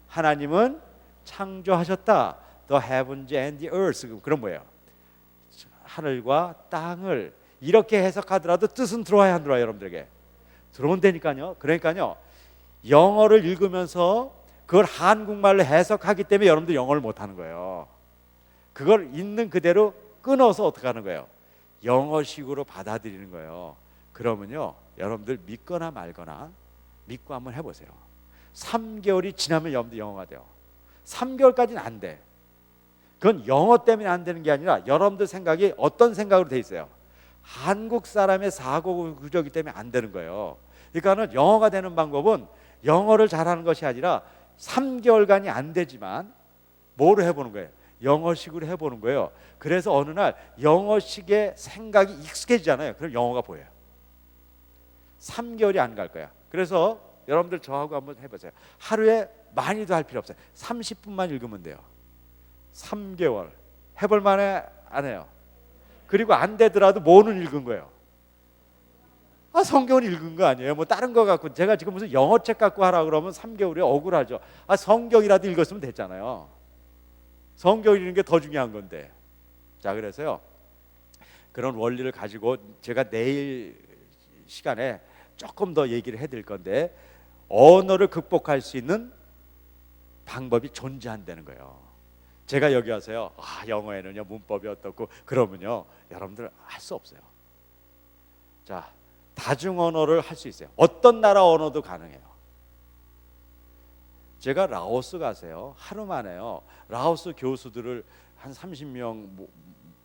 하나님은 창조하셨다. The heavens and the earth 그럼 뭐예요? 하늘과 땅을 이렇게 해석하더라도 뜻은 들어와야 안 들어와요, 여러분들에게? 들어온다니까요. 그러니까요, 영어를 읽으면서 그걸 한국말로 해석하기 때문에 여러분들 영어를 못하는 거예요. 그걸 있는 그대로 끊어서 어떻게 하는 거예요? 영어식으로 받아들이는 거예요. 그러면요, 여러분들 믿거나 말거나 믿고 한번 해보세요. 3개월이 지나면 여러분들 영어가 돼요. 3개월까지는 안 돼. 그건 영어 때문에 안 되는 게 아니라 여러분들 생각이 어떤 생각으로 돼 있어요? 한국 사람의 사고 구조이기 때문에 안 되는 거예요. 그러니까는 영어가 되는 방법은 영어를 잘하는 것이 아니라 3개월간이 안 되지만 뭐로 해보는 거예요? 영어식으로 해보는 거예요. 그래서 어느 날 영어식의 생각이 익숙해지잖아요. 그럼 영어가 보여요. 3개월이 안 갈 거야. 그래서 여러분들 저하고 한번 해보세요. 하루에 많이도 할 필요 없어요. 30분만 읽으면 돼요. 3개월 해볼 만해? 안 해요? 그리고 안 되더라도 뭐는 읽은 거예요? 성경은 읽은 거 아니에요? 뭐 다른 거 갖고 제가 지금 무슨 영어책 갖고 하라 그러면 3개월이 억울하죠. 성경이라도 읽었으면 됐잖아요. 성경 읽는 게 더 중요한 건데. 자, 그래서요, 그런 원리를 가지고 제가 내일 시간에 조금 더 얘기를 해드릴 건데, 언어를 극복할 수 있는 방법이 존재한다는 거예요. 제가 여기 와서요, 영어에는요 문법이 어떻고 그러면요 여러분들 할 수 없어요. 자, 다중 언어를 할 수 있어요. 어떤 나라 언어도 가능해요. 제가 라오스 가서요, 하루 만에요 라오스 교수들을 한 30명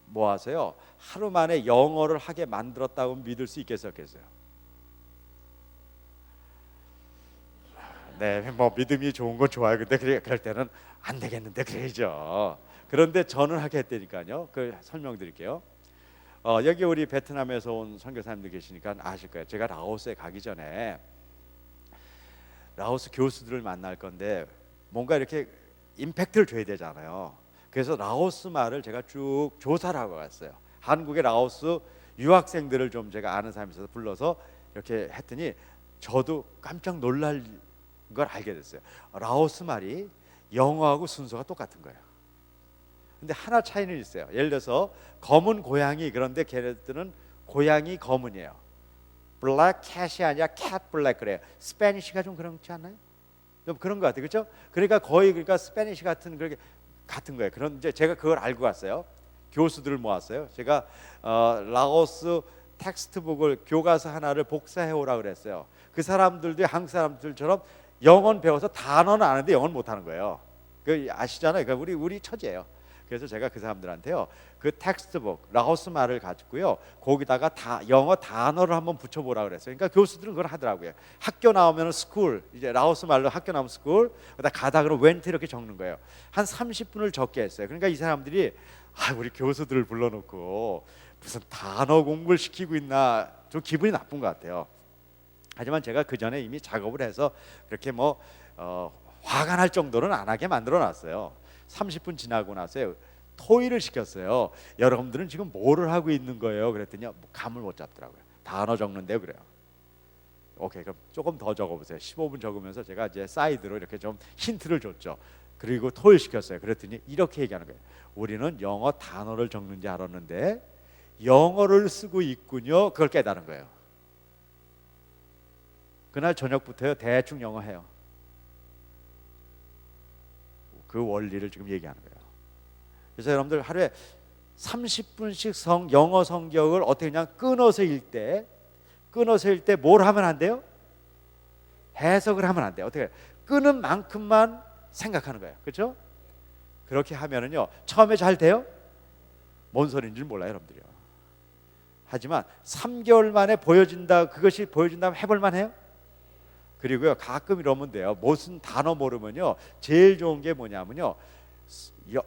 모아서요 하루 만에 영어를 하게 만들었다고 믿을 수 있겠어요? 네, 뭐 믿음이 좋은 건 좋아요. 근데 그럴 때는 안 되겠는데 그래야죠. 그런데 저는 하게 했다니까요. 그 설명드릴게요. 여기 우리 베트남에서 온 선교사님들 계시니까 아실 거예요. 제가 라오스에 가기 전에 라오스 교수들을 만날 건데 뭔가 이렇게 임팩트를 줘야 되잖아요. 그래서 라오스 말을 제가 쭉 조사를 하고 갔어요. 한국의 라오스 유학생들을 좀 제가 아는 사람이 있어서 불러서 이렇게 했더니 저도 깜짝 놀랄 걸 알게 됐어요. 라오스 말이 영어하고 순서가 똑같은 거예요. 근데 하나 차이는 있어요. 예를 들어서 검은 고양이, 그런데 걔네들은 고양이 검은이에요. 블랙 캣이 아니라 캣 블랙 그래요. 스페니쉬가 좀 그렇지 않나요? 좀 그런 것 같아요, 그렇죠? 그러니까 거의 그러니까 스페니쉬 같은 그렇게 같은 거예요. 그런데 제가 그걸 알고 갔어요. 교수들을 모았어요. 제가 라오스 텍스트북을 교과서 하나를 복사해 오라 그랬어요. 그 사람들도 한국 사람들처럼 영어는 배워서 단어는 아는데 영어는 못하는 거예요. 그 아시잖아요. 그러니까 우리 처지예요. 그래서 제가 그 사람들한테요, 그 텍스트북 라오스 말을 가지고요 거기다가 영어 단어를 한번 붙여보라 그랬어요. 그러니까 교수들은 그걸 하더라고요. 학교 나오면 스쿨, 이제 라오스 말로 학교 나오면 스쿨, 그러다 가다 그러면 웬트 이렇게 적는 거예요. 한 30분을 적게 했어요. 그러니까 이 사람들이 우리 교수들을 불러놓고 무슨 단어 공부를 시키고 있나 좀 기분이 나쁜 것 같아요. 하지만 제가 그 전에 이미 작업을 해서 그렇게 뭐 화가 날 정도는 안 하게 만들어 놨어요. 30분 지나고 나서요 토의를 시켰어요. 여러분들은 지금 뭐를 하고 있는 거예요? 그랬더니 감을 못 잡더라고요. 단어 적는데 그래요. 오케이, 그럼 조금 더 적어보세요. 15분 적으면서 제가 이제 사이드로 이렇게 좀 힌트를 줬죠. 그리고 토의를 시켰어요. 그랬더니 이렇게 얘기하는 거예요. 우리는 영어 단어를 적는지 알았는데 영어를 쓰고 있군요. 그걸 깨달은 거예요. 그날 저녁부터요 대충 영어 해요. 그 원리를 지금 얘기하는 거예요. 그래서 여러분들 하루에 30분씩 영어 성경을 어떻게 그냥 끊어서 읽되 뭘 하면 안 돼요? 해석을 하면 안 돼요. 어떻게 끊은 만큼만 생각하는 거예요. 그렇죠? 그렇게 하면은요 처음에 잘 돼요? 뭔 소리인지 몰라요, 여러분들이요. 하지만 3개월 만에 그것이 보여진다면 해볼 만해요? 그리고요 가끔 이러면 돼요. 무슨 단어 모르면요 제일 좋은 게 뭐냐면요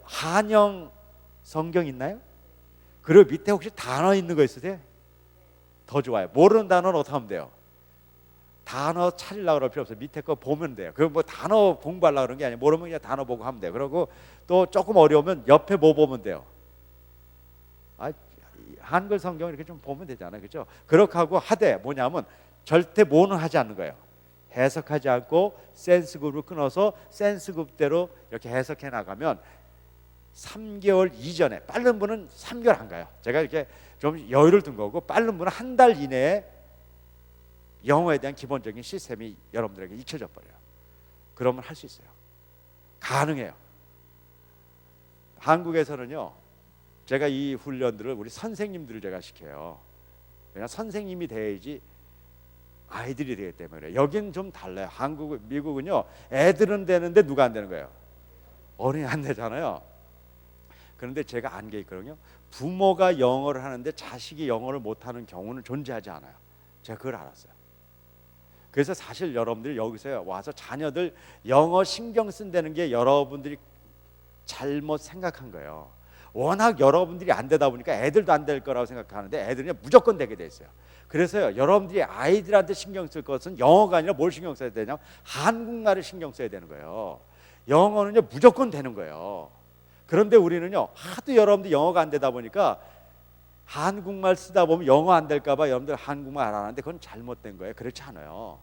한영 성경 있나요? 그리고 밑에 혹시 단어 있는 거 있으세요? 더 좋아요. 모르는 단어는 어떻게 하면 돼요? 단어 찾으려고 그럴 필요 없어요. 밑에 거 보면 돼요. 그 뭐 단어 공부하려고 그런 게 아니에요. 모르면 그냥 단어 보고 하면 돼요. 그리고 또 조금 어려우면 옆에 뭐 보면 돼요? 한글 성경 이렇게 좀 보면 되잖아요, 그렇죠? 그렇게 하고 하되 뭐냐면 절대 뭐는 하지 않는 거예요. 해석하지 않고 센스급으로 끊어서 센스급대로 이렇게 해석해 나가면 3개월 이전에, 빠른 분은 3개월 안 가요. 제가 이렇게 좀 여유를 둔 거고, 빠른 분은 한 달 이내에 영어에 대한 기본적인 시스템이 여러분들에게 익혀져 버려요. 그러면 할 수 있어요. 가능해요. 한국에서는요, 제가 이 훈련들을 우리 선생님들을 제가 시켜요. 왜냐, 선생님이 돼야지 아이들이 되기 때문에. 여긴 좀 달라요. 미국은요, 애들은 되는데 누가 안 되는 거예요? 어른이 안 되잖아요. 그런데 제가 안 게 있거든요. 부모가 영어를 하는데 자식이 영어를 못하는 경우는 존재하지 않아요. 제가 그걸 알았어요. 그래서 사실 여러분들이 여기서 와서 자녀들 영어 신경 쓴다는 게 여러분들이 잘못 생각한 거예요. 워낙 여러분들이 안 되다 보니까 애들도 안 될 거라고 생각하는데 애들은 무조건 되게 돼 있어요. 그래서요, 여러분들이 아이들한테 신경 쓸 것은 영어가 아니라 뭘 신경 써야 되냐? 한국말을 신경 써야 되는 거예요. 영어는요 무조건 되는 거예요. 그런데 우리는요, 하도 여러분들 영어가 안 되다 보니까 한국말 쓰다 보면 영어 안 될까 봐 여러분들 한국말 안 하는데 그건 잘못된 거예요. 그렇지 않아요.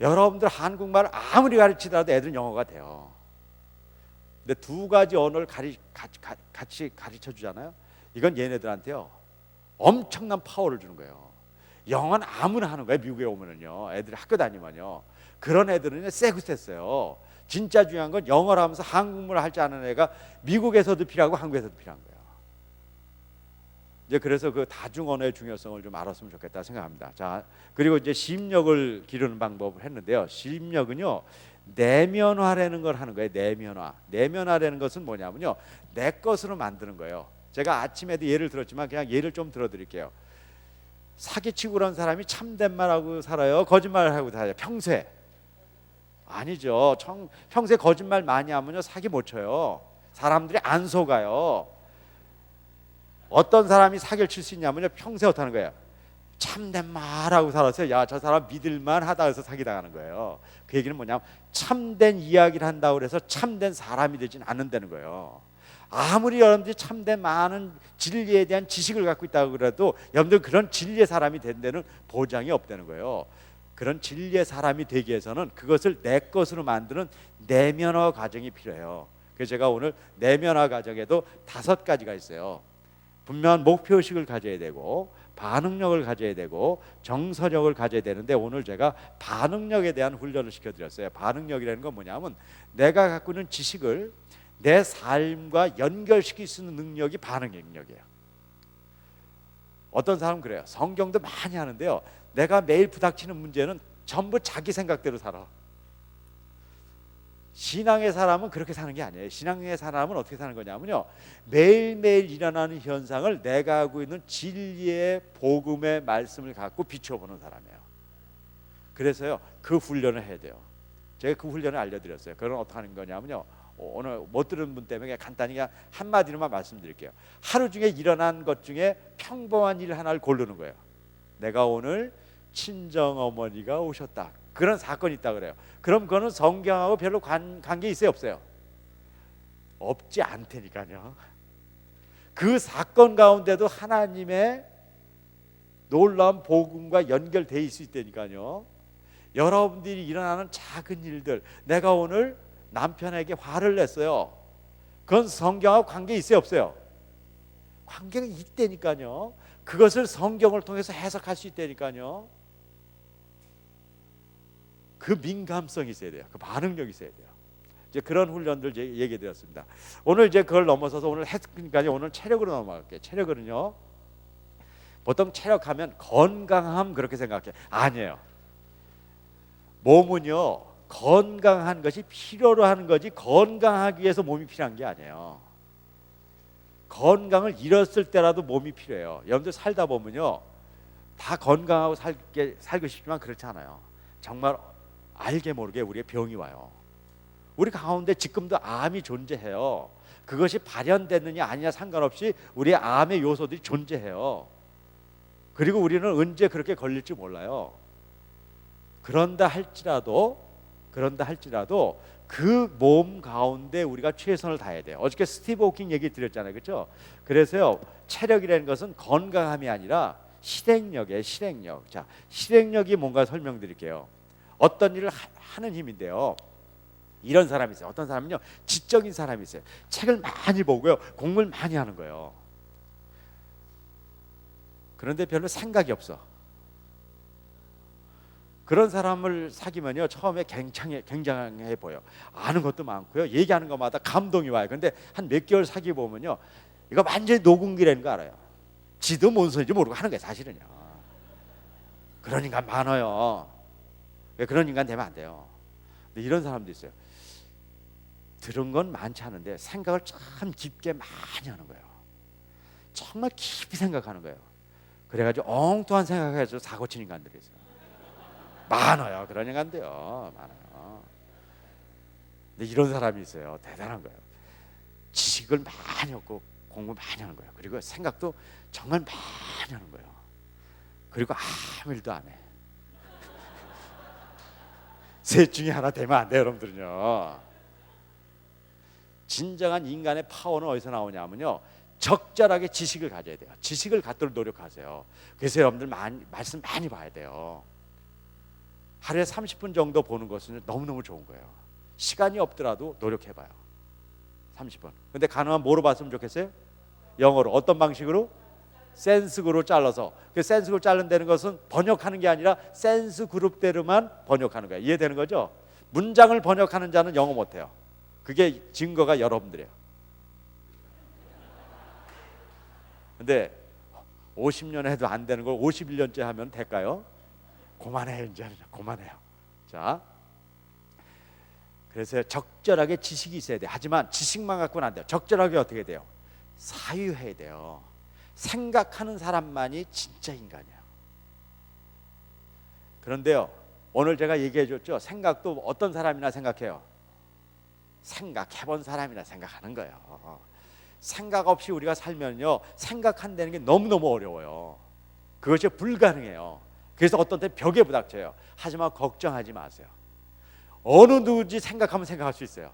여러분들 한국말 아무리 가르치더라도 애들은 영어가 돼요. 근데 두 가지 언어를 같이 가르쳐 주잖아요. 이건 얘네들한테요 엄청난 파워를 주는 거예요. 영어는 아무나 하는 거예요. 미국에 오면은요, 애들이 학교 다니면요, 그런 애들은 세고 셌어요. 진짜 중요한 건 영어를 하면서 한국말을 할 줄 아는 애가 미국에서도 필요하고 한국에서도 필요한 거예요. 이제 그래서 그 다중 언어의 중요성을 좀 알았으면 좋겠다 생각합니다. 자, 그리고 이제 심력을 기르는 방법을 했는데요. 심력은요, 내면화라는 걸 하는 거예요. 내면화. 내면화라는 것은 뭐냐면요, 내 것으로 만드는 거예요. 제가 아침에도 예를 들었지만 그냥 예를 좀 들어드릴게요. 사기치고 그런 사람이 참된 말하고 살아요? 거짓말을 하고 살아요? 평소에? 아니죠. 평소에 거짓말 많이 하면요 사기 못 쳐요. 사람들이 안 속아요. 어떤 사람이 사기를 칠 수 있냐면요, 평소에 어떻게 하는 거예요? 참된 말하고 살았어요. 야, 저 사람 믿을만 하다 해서 사기당하는 거예요. 그 얘기는 뭐냐면 참된 이야기를 한다고 해서 참된 사람이 되진 않는다는 거예요. 아무리 여러분들이 참된 많은 진리에 대한 지식을 갖고 있다고 그래도 여러분들 그런 진리의 사람이 된 데는 보장이 없다는 거예요. 그런 진리의 사람이 되기 위해서는 그것을 내 것으로 만드는 내면화 과정이 필요해요. 그래서 제가 오늘 내면화 과정에도 5가지가 있어요. 분명한 목표의식을 가져야 되고, 반응력을 가져야 되고, 정서력을 가져야 되는데, 오늘 제가 반응력에 대한 훈련을 시켜드렸어요. 반응력이라는 건 뭐냐면 내가 갖고 있는 지식을 내 삶과 연결시킬 수 있는 능력이 반응력이에요. 어떤 사람은 그래요. 성경도 많이 하는데요, 내가 매일 부닥치는 문제는 전부 자기 생각대로 살아. 신앙의 사람은 그렇게 사는 게 아니에요. 신앙의 사람은 어떻게 사는 거냐면요, 매일매일 일어나는 현상을 내가 하고 있는 진리의 복음의 말씀을 갖고 비춰보는 사람이에요. 그래서요, 그 훈련을 해야 돼요. 제가 그 훈련을 알려드렸어요. 그건 어떻게 하는 거냐면요, 오늘 못 들은 분 때문에 간단히 그냥 한마디로만 말씀드릴게요. 하루 중에 일어난 것 중에 평범한 일 하나를 고르는 거예요. 내가 오늘 친정어머니가 오셨다, 그런 사건이 있다 그래요. 그럼 그거는 성경하고 별로 관계 있어요, 없어요? 없지 않다니까요. 그 사건 가운데도 하나님의 놀라운 복음과 연결돼 있을 수 있다니까요. 여러분들이 일어나는 작은 일들, 내가 오늘 남편에게 화를 냈어요. 그건 성경하고 관계 있어요, 없어요? 관계가 있다니까요. 그것을 성경을 통해서 해석할 수 있다니까요. 그 민감성이 있어야 돼요. 그 반응력이 있어야 돼요. 이제 그런 훈련들 얘기해 드렸습니다. 오늘 이제 그걸 넘어서서 오늘 했으니까 오늘 체력으로 넘어갈게요. 체력은요, 보통 체력하면 건강함 그렇게 생각해요. 아니에요. 몸은요, 건강한 것이 필요로 하는 거지 건강하기 위해서 몸이 필요한 게 아니에요. 건강을 잃었을 때라도 몸이 필요해요. 여러분들 살다 보면요, 다 건강하고 살고 싶지만 그렇지 않아요. 정말 알게 모르게 우리의 병이 와요. 우리 가운데 지금도 암이 존재해요. 그것이 발현됐느냐 아니냐 상관없이 우리의 암의 요소들이 존재해요. 그리고 우리는 언제 그렇게 걸릴지 몰라요. 그런다 할지라도 그 몸 가운데 우리가 최선을 다해야 돼요. 어저께 스티브 호킹 얘기 드렸잖아요, 그렇죠? 그래서요, 체력이라는 것은 건강함이 아니라 실행력이에요. 실행력. 자, 실행력이 뭔가 설명드릴게요. 어떤 일을 하는 힘인데요, 이런 사람이 있어요. 어떤 사람은요, 지적인 사람이 있어요. 책을 많이 보고요, 공부를 많이 하는 거예요. 그런데 별로 생각이 없어. 그런 사람을 사귀면요, 처음에 굉장해 보여. 아는 것도 많고요, 얘기하는 것마다 감동이 와요. 근데 한 몇 개월 사귀어 보면요, 이거 완전히 녹음기라는 거 알아요. 지도 뭔 소리인지 모르고 하는 거예요, 사실은요. 그런 인간 많아요. 왜 그런 인간 되면 안 돼요. 근데 이런 사람도 있어요. 들은 건 많지 않은데 생각을 참 깊게 많이 하는 거예요. 정말 깊이 생각하는 거예요. 그래가지고 엉뚱한 생각해서 사고 친 인간들이 있어요. 많아요. 그런 인간도요, 많아요. 근데 이런 사람이 있어요. 대단한 거예요. 지식을 많이 얻고 공부 많이 하는 거예요. 그리고 생각도 정말 많이 하는 거예요. 그리고 아무 일도 안 해. 셋 중에 하나 되면 안 돼요, 여러분들은요. 진정한 인간의 파워는 어디서 나오냐면요, 적절하게 지식을 가져야 돼요. 지식을 갖도록 노력하세요. 그래서 여러분들 말씀 많이 봐야 돼요. 하루에 30분 정도 보는 것은 너무너무 좋은 거예요. 시간이 없더라도 노력해봐요. 30분. 근데 가능한 뭐로 봤으면 좋겠어요? 영어로. 어떤 방식으로? 센스그룹으로 잘라서. 그 센스그룹 자른다는 것은 번역하는 게 아니라 센스 그룹대로만 번역하는 거예요. 이해되는 거죠? 문장을 번역하는 자는 영어 못해요. 그게 증거가 여러분들이에요. 근데 50년 해도 안 되는 걸 51년째 하면 될까요? 그만해요. 이제 그만해요. 자, 그래서 적절하게 지식이 있어야 돼요. 하지만 지식만 갖고는 안 돼요. 적절하게 어떻게 돼요? 사유해야 돼요. 생각하는 사람만이 진짜 인간이에요. 그런데요, 오늘 제가 얘기해 줬죠. 생각도 어떤 사람이나 생각해요. 생각해본 사람이나 생각하는 거예요. 생각 없이 우리가 살면요, 생각한다는 게 너무너무 어려워요. 그것이 불가능해요. 그래서 어떤 때 벽에 부닥쳐요. 하지만 걱정하지 마세요. 어느 누구든지 생각하면 생각할 수 있어요.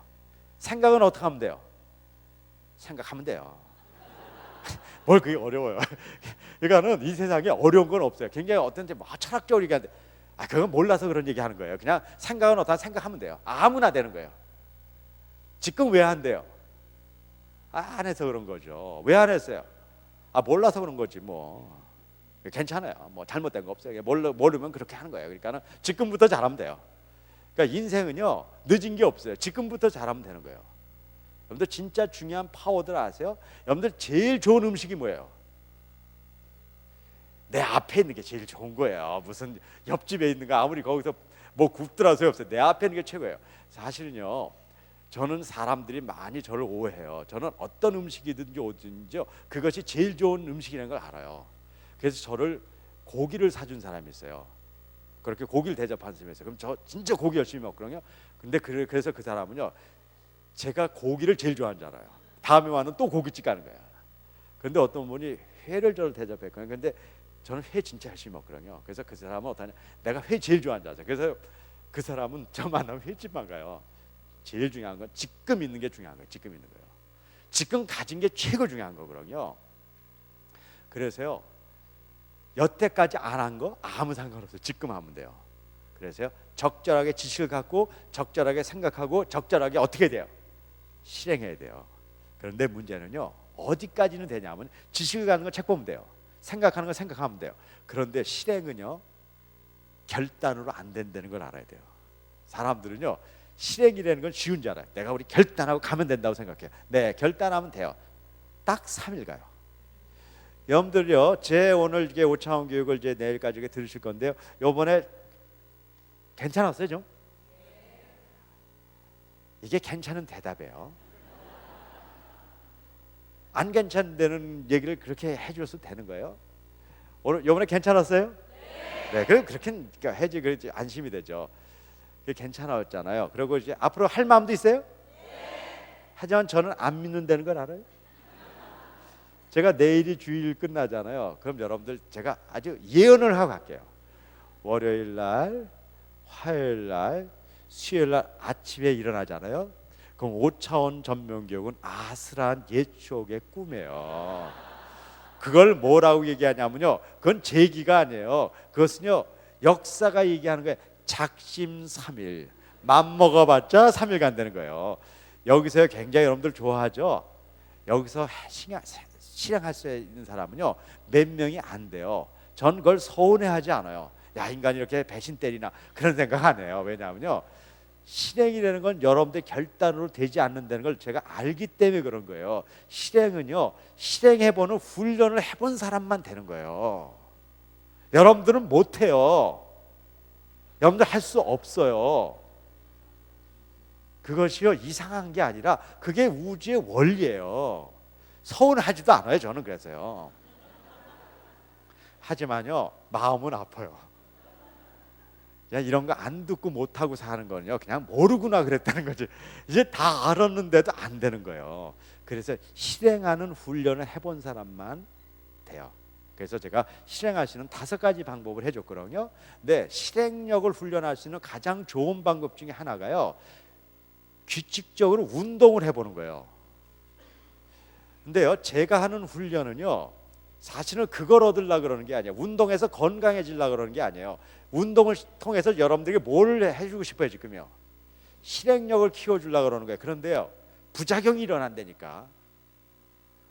생각은 어떻게 하면 돼요? 생각하면 돼요. 뭘 그게 어려워요. 그러니까는 이 세상에 어려운 건 없어요. 굉장히 어떤 때 철학적으로 얘기하는데, 그건 몰라서 그런 얘기하는 거예요. 그냥 생각은 어떻게 생각하면 돼요. 아무나 되는 거예요. 지금 왜 안 돼요? 안 해서 그런 거죠. 왜 안 했어요? 몰라서 그런 거지 뭐. 괜찮아요. 뭐 잘못된 거 없어요. 모르면 그렇게 하는 거예요. 그러니까는 지금부터 잘하면 돼요. 그러니까 인생은요, 늦은 게 없어요. 지금부터 잘하면 되는 거예요. 여러분들 진짜 중요한 파워들 아세요? 여러분들 제일 좋은 음식이 뭐예요? 내 앞에 있는 게 제일 좋은 거예요. 무슨 옆집에 있는 거 아무리 거기서 뭐 굽더라 소용없어요. 내 앞에 있는 게 최고예요. 사실은요, 저는 사람들이 많이 저를 오해해요. 저는 어떤 음식이든지 어든지요, 그것이 제일 좋은 음식이라는 걸 알아요. 그래서 저를 고기를 사준 사람이 있어요. 그렇게 고기를 대접한 사람이 있어요. 그럼 저 진짜 고기 열심히 먹거든요. 근데 그래서 그 사람은요, 제가 고기를 제일 좋아하는 줄 알아요. 다음에 와는 또 고깃집 가는 거야. 근데 어떤 분이 회를 저를 대접했거든요. 근데 저는 회 진짜 열심히 먹거든요. 그래서 그 사람은 어떠냐, 내가 회 제일 좋아하는 줄 알아요. 그래서 그 사람은 저 만나면 회집만 가요. 제일 중요한 건 지금 있는 게 중요한 거예요. 지금 있는 거예요. 지금 가진 게 최고 중요한 거거든요. 그래서요, 여태까지 안 한 거 아무 상관없어요. 지금 하면 돼요. 그래서요, 적절하게 지식을 갖고 적절하게 생각하고 적절하게 어떻게 돼요? 실행해야 돼요. 그런데 문제는요, 어디까지는 되냐면 지식을 갖는 건 책 보면 돼요. 생각하는 건 생각하면 돼요. 그런데 실행은요, 결단으로 안 된다는 걸 알아야 돼요. 사람들은요, 실행이라는 건 쉬운 줄 알아요. 내가 우리 결단하고 가면 된다고 생각해요. 네, 결단하면 돼요. 딱 3일 가요. 여러분들요, 제 오늘 이게 5차원 교육을 이제 내일까지 들으실 건데요, 요번에 괜찮았어요 좀? 이게 괜찮은 대답이에요. 안 괜찮다는 얘기를 그렇게 해줘서 되는 거예요. 오늘 요번에 괜찮았어요? 네, 그렇게 해지 그렇지 안심이 되죠. 그게 괜찮았잖아요. 그리고 이제 앞으로 할 마음도 있어요? 하지만 저는 안 믿는다는 걸 알아요. 제가 내일이 주일 끝나잖아요. 그럼 여러분들 제가 아주 예언을 하고 갈게요. 월요일 날, 화요일 날, 수요일 날 아침에 일어나잖아요. 그럼 5차원 전면교육은 아슬한 옛 추억의 꿈이에요. 그걸 뭐라고 얘기하냐면요, 그건 제기가 아니에요. 그것은요, 역사가 얘기하는 거예요. 작심삼일, 맘 먹어봤자 3일 간다는 거예요. 여기서 굉장히 여러분들 좋아하죠. 여기서 실행할 수 있는 사람은요 몇 명이 안 돼요. 전 그걸 서운해하지 않아요. 야, 인간이 이렇게 배신 때리나 그런 생각 안 해요. 왜냐하면요 실행이라는 건 여러분들 결단으로 되지 않는다는 걸 제가 알기 때문에 그런 거예요. 실행은요 실행해보는 훈련을 해본 사람만 되는 거예요. 여러분들은 못해요. 여러분들 할 수 없어요. 그것이요 이상한 게 아니라 그게 우주의 원리예요. 서운하지도 않아요. 저는 그래서요. 하지만요 마음은 아파요. 야, 이런 거 안 듣고 못하고 사는 거는요 그냥 모르구나 그랬다는 거지. 이제 다 알았는데도 안 되는 거예요. 그래서 실행하는 훈련을 해본 사람만 돼요. 그래서 제가 실행할 수 있는 5가지 방법을 해줬거든요. 근데 실행력을 훈련할 수 있는 가장 좋은 방법 중에 하나가요 규칙적으로 운동을 해보는 거예요. 근데요 제가 하는 훈련은요 사실은 그걸 얻으려고 그러는 게 아니에요. 운동해서 건강해지려고 그러는 게 아니에요. 운동을 통해서 여러분들에게 뭘 해주고 싶어요 지금요? 실행력을 키워주려고 그러는 거예요. 그런데요 부작용이 일어난다니까.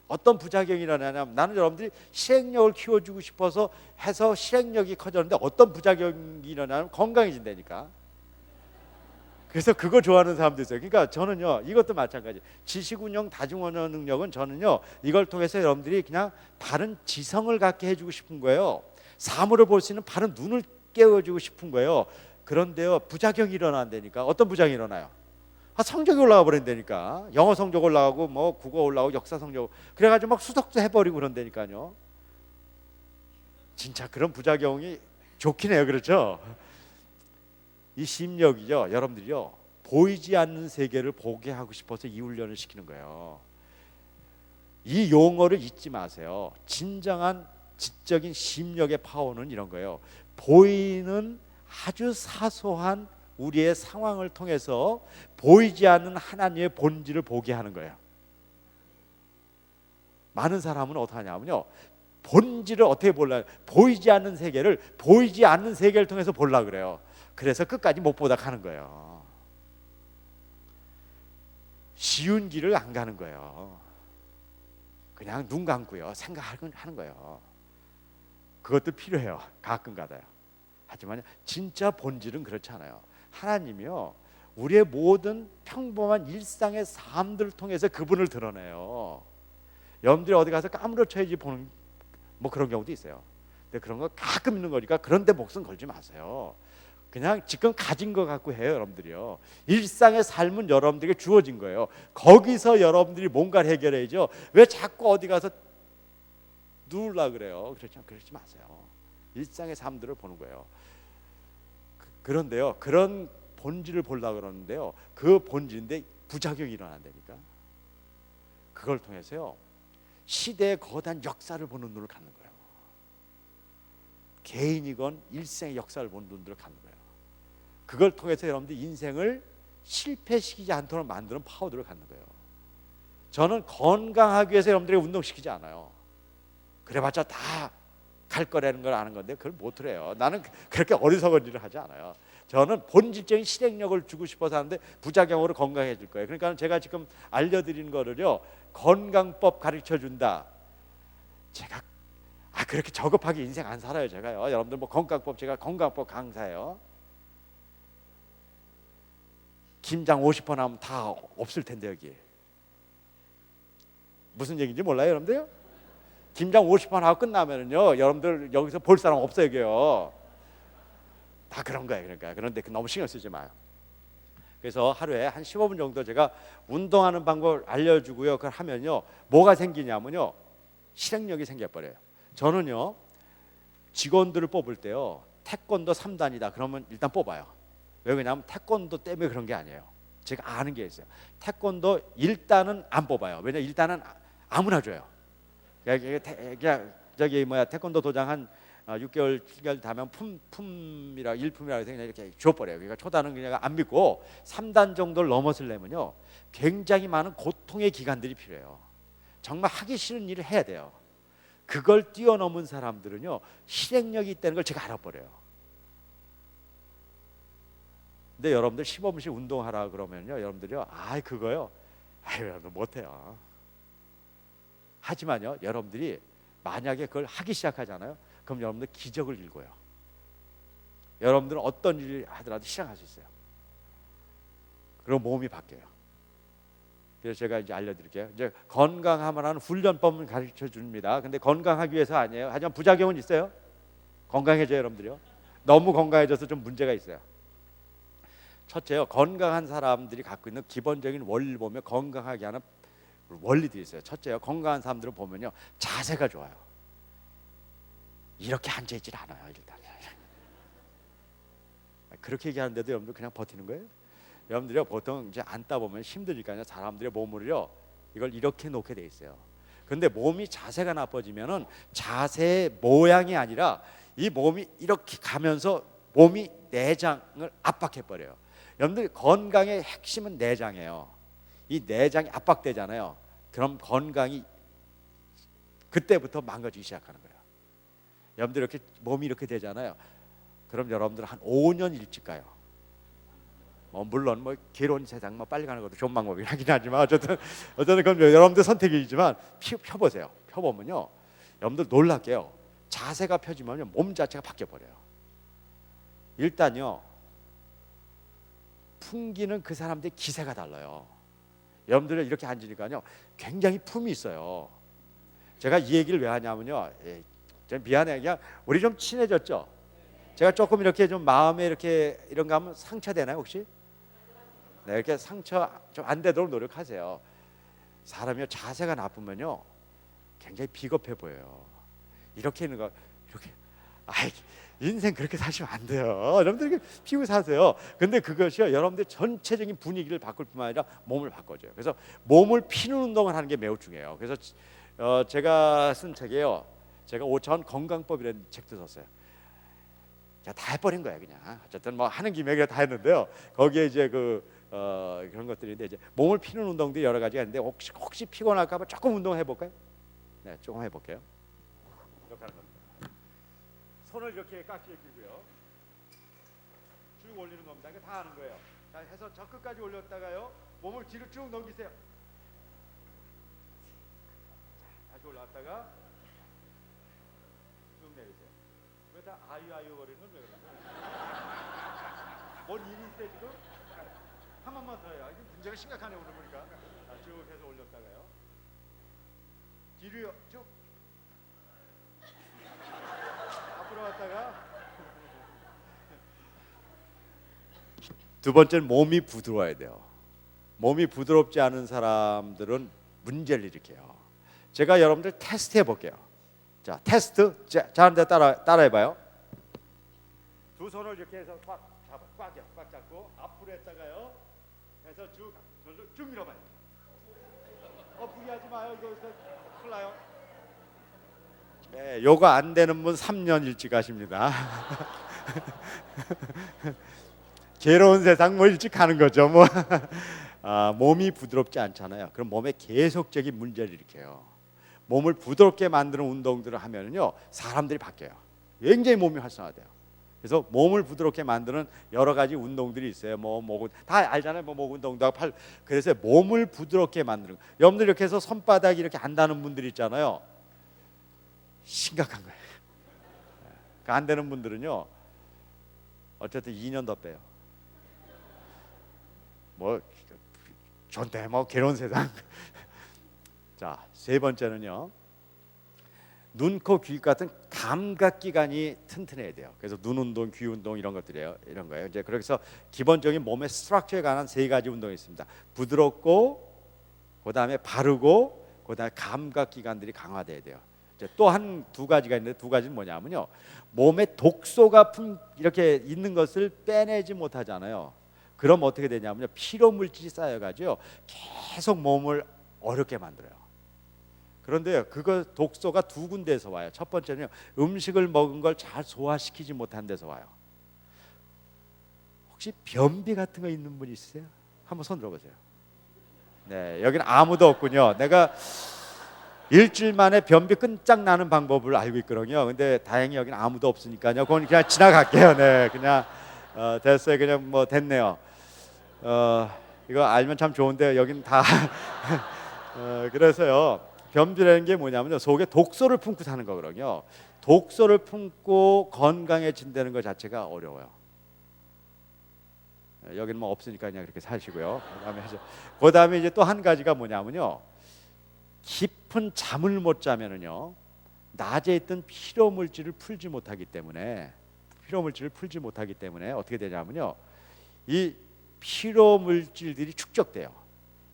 어떤 부작용이 일어나냐면 나는 여러분들이 실행력을 키워주고 싶어서 해서 실행력이 커졌는데 어떤 부작용이 일어나면 건강해진다니까. 그래서 그거 좋아하는 사람도 있어요. 그러니까 저는요 이것도 마찬가지. 지식운영, 다중언어 능력은 저는요 이걸 통해서 여러분들이 그냥 바른 지성을 갖게 해주고 싶은 거예요. 사물을 볼 수 있는 바른 눈을 깨워주고 싶은 거예요. 그런데요 부작용이 일어난다니까. 어떤 부작용이 일어나요? 성적이 올라가 버린다니까. 영어 성적 올라가고 뭐 국어 올라가고 역사 성적 그래가지고 막 수석도 해버리고 그런다니까요. 진짜 그런 부작용이 좋긴 해요. 그렇죠? 이 심력이죠. 여러분들이요 보이지 않는 세계를 보게 하고 싶어서 이 훈련을 시키는 거예요. 이 용어를 잊지 마세요. 진정한 지적인 심력의 파워는 이런 거예요. 보이는 아주 사소한 우리의 상황을 통해서 보이지 않는 하나님의 본질을 보게 하는 거예요. 많은 사람은 어떻게 하냐면요 본질을 어떻게 보려고 보이지 않는 세계를 보이지 않는 세계를 통해서 보려고 그래요. 그래서 끝까지 못 보다 가는 거예요. 쉬운 길을 안 가는 거예요. 그냥 눈 감고요 생각하는 거예요. 그것도 필요해요. 가끔 가다요. 하지만 진짜 본질은 그렇지 않아요. 하나님이요 우리의 모든 평범한 일상의 삶들을 통해서 그분을 드러내요. 여러분들이 어디 가서 까무러쳐야지 보는 뭐 그런 경우도 있어요. 근데 그런 거 가끔 있는 거니까 그런데 목숨 걸지 마세요. 그냥 지금 가진 거 갖고 해요. 여러분들이요 일상의 삶은 여러분들에게 주어진 거예요. 거기서 여러분들이 뭔가를 해결해야죠. 왜 자꾸 어디 가서 누우려고 그래요? 그러지 마세요. 일상의 삶들을 보는 거예요. 그런데요 그런 본질을 보려고 그러는데요 그 본질인데 부작용이 일어난다니까. 그걸 통해서요 시대의 거대한 역사를 보는 눈을 갖는 거예요. 개인이건 일생의 역사를 보는 눈들을 갖는 거예요. 그걸 통해서 여러분들 인생을 실패시키지 않도록 만드는 파워들을 갖는 거예요. 저는 건강하기 위해서 여러분들에게 운동시키지 않아요. 그래봤자 다 갈 거라는 걸 아는 건데 그걸 못 해요. 나는 그렇게 어리석은 일을 하지 않아요. 저는 본질적인 실행력을 주고 싶어서 하는데 부작용으로 건강해질 거예요. 그러니까 제가 지금 알려드리는 거를요 건강법 가르쳐 준다. 제가 그렇게 저급하게 인생 안 살아요. 제가요. 여러분들 뭐 건강법 제가 건강법 강사예요. 김장 50번 하면 다 없을 텐데 여기 무슨 얘기인지 몰라요 여러분들요? 김장 50번 하고 끝나면은요 여러분들 여기서 볼 사람 없어요. 여기요 다 그런 거예요. 그러니까 그런데 너무 신경 쓰지 마요. 그래서 하루에 한 15분 정도 제가 운동하는 방법을 알려주고요 그걸 하면요 뭐가 생기냐면요 실행력이 생겨버려요. 저는요 직원들을 뽑을 때요 태권도 3단이다 그러면 일단 뽑아요. 왜 그러냐면 태권도 때문에 그런 게 아니에요. 제가 아는 게 있어요. 태권도 1단은 안 뽑아요. 왜냐 1단은 아무나 줘요. 저기 태권도 도장 한 6개월 7개월 다면 품이라 일품이라 해서 그냥 이렇게 줘버려요. 그러니까 초단은 그냥 안 믿고 3단 정도를 넘었으려면요 굉장히 많은 고통의 기간들이 필요해요. 정말 하기 싫은 일을 해야 돼요. 그걸 뛰어넘은 사람들은요 실행력이 있다는 걸 제가 알아버려요. 근데 여러분들 시범식 운동하라 그러면요, 여러분들이요, 그거요, 여러분 못해요. 하지만요, 여러분들이 만약에 그걸 하기 시작하잖아요, 그럼 여러분들 기적을 일궈요. 여러분들은 어떤 일을 하더라도 시작할 수 있어요. 그리고 몸이 바뀌어요. 그래서 제가 이제 알려드릴게요. 이제 건강하면 훈련법을 가르쳐 줍니다. 근데 건강하기 위해서 아니에요. 하지만 부작용은 있어요. 건강해져요, 여러분들이요. 너무 건강해져서 좀 문제가 있어요. 첫째요, 건강한 사람들이 갖고 있는 기본적인 원리를 보면 건강하게 하는 원리들이 있어요. 첫째요, 건강한 사람들을 보면요, 자세가 좋아요. 이렇게 앉아 있질 않아요, 일단. 그렇게 얘기하는데도 여러분들 그냥 버티는 거예요? 여러분들이요, 보통 이제 앉다 보면 힘드니까요, 사람들의 몸을요, 이걸 이렇게 놓게 돼 있어요. 근데 몸이 자세가 나빠지면은 자세의 모양이 아니라 이 몸이 이렇게 가면서 몸이 내장을 압박해 버려요. 여러분들 건강의 핵심은 내장이에요. 이 내장이 압박되잖아요. 그럼 건강이 그때부터 망가지기 시작하는 거예요. 여러분들 이렇게 몸이 이렇게 되잖아요. 그럼 여러분들 한 5년 일찍 가요. 물론 괴로운 세상 빨리 가는 것도 좋은 방법이긴 하긴 하지만 어쨌든 그건 여러분들 선택이지만 펴보세요. 펴보면요, 여러분들 놀랄게요. 자세가 펴지면요, 몸 자체가 바뀌어 버려요. 일단요, 풍기는 그 사람들의 기세가 달라요. 여러분들 이렇게 앉으니까요, 굉장히 품이 있어요. 제가 이 얘기를 왜 하냐면요, 좀 미안해요. 그냥 우리 좀 친해졌죠. 제가 조금 이렇게 좀 마음에 이렇게 이런 거 하면 상처되나요 혹시? 네, 이렇게 상처 좀 안 되도록 노력하세요. 사람이 자세가 나쁘면요, 굉장히 비겁해 보여요. 이렇게 있는 거, 이렇게, 인생 그렇게 사시면 안 돼요. 여러분들 이렇게 피고 사세요. 근데 그것이요, 여러분들 전체적인 분위기를 바꿀 뿐만 아니라 몸을 바꿔줘요. 그래서 몸을 피는 운동을 하는 게 매우 중요해요. 그래서 제가 쓴 책이에요. 제가 5차원 건강법이라는 책도 썼어요. 다 해버린 거예요, 그냥. 어쨌든 하는 김에 그냥 다 했는데요. 거기에 이제 그런 것들인데, 이제 몸을 피는 운동들이 여러 가지가 있는데, 혹시 피곤할까봐 조금 운동해 볼까요? 네, 조금 해볼게요. 이렇게 하는 겁니다. 손을 이렇게 깍지에 끼고요, 쭉 올리는 겁니다. 이거 다 하는 거예요. 자, 해서 저 끝까지 올렸다가요, 몸을 뒤로 쭉 넘기세요. 자, 다시 올라왔다가 쭉 내리세요. 왜 다 아유 거리는 건 왜 그런 거예요? 뭔 일이 있어요 지금? 한 번만 더 해요. 이게 문제가 심각하네 오늘 보니까. 자, 쭉 해서 올렸다가요, 뒤로요, 쭉 앞으로 왔다가. 두 번째는 몸이 부드러워야 돼요. 몸이 부드럽지 않은 사람들은 문제를 일으켜요. 제가 여러분들 테스트 해볼게요. 자, 테스트. 자, 따라해봐요. 두 손을 이렇게 해서 꽉 잡고 앞으로 했다가요, 해서 쭉 밀어봐요. 무리하지 마요. 이거 큰일 나요. 네, 요거 안 되는 분 3년 일찍 가십니다. 괴로운 세상 일찍 가는 거죠. 몸이 부드럽지 않잖아요. 그럼 몸에 계속적인 문제를 일으켜요. 몸을 부드럽게 만드는 운동들을 하면요, 사람들이 바뀌어요. 굉장히 몸이 활성화돼요. 그래서 몸을 부드럽게 만드는 여러 가지 운동들이 있어요. 다 알잖아요. 목 운동도 하고 그래서 몸을 부드럽게 만드는 거. 여러분들 이렇게 해서 손바닥이 이렇게 안 닿는 분들 있잖아요. 심각한 거예요. 안 되는 분들은요, 어쨌든 2년 더 빼요. 좋대, 괴로운 세상. 자, 세 번째는요, 눈, 코, 귀 같은 감각기관이 튼튼해야 돼요. 그래서 눈 운동, 귀 운동 이런 것들이에요. 이런 거예요. 이제 그래서 기본적인 몸의 스트럭처에 관한 세 가지 운동이 있습니다. 부드럽고, 그다음에 바르고, 그다음에 감각기관들이 강화돼야 돼요. 또 두 가지가 있는데, 두 가지는 뭐냐면요, 몸에 독소가 이렇게 있는 것을 빼내지 못하잖아요. 그럼 어떻게 되냐면요, 피로 물질이 쌓여가지고 계속 몸을 어렵게 만들어요. 그런데 그거 독소가 두 군데에서 와요. 첫 번째는 음식을 먹은 걸 잘 소화시키지 못한 데서 와요. 혹시 변비 같은 거 있는 분 있으세요? 한번 손 들어보세요. 네, 여기는 아무도 없군요. 내가 일주일 만에 변비 끈짝 나는 방법을 알고 있거든요. 근데 다행히 여기는 아무도 없으니까요. 그건 그냥 지나갈게요. 네, 그냥 됐어요. 그냥 뭐 됐네요. 이거 알면 참 좋은데 여긴 다 그래서요. 변비라는 게 뭐냐면요. 속에 독소를 품고 사는 거거든요. 독소를 품고 건강해진다는 것 자체가 어려워요. 여기는 뭐 없으니까 그냥 그렇게 사시고요. 그다음에 이제 또 한 가지가 뭐냐면요. 깊은 잠을 못 자면은요. 낮에 있던 피로 물질을 풀지 못하기 때문에 어떻게 되냐면요. 이 피로 물질들이 축적돼요.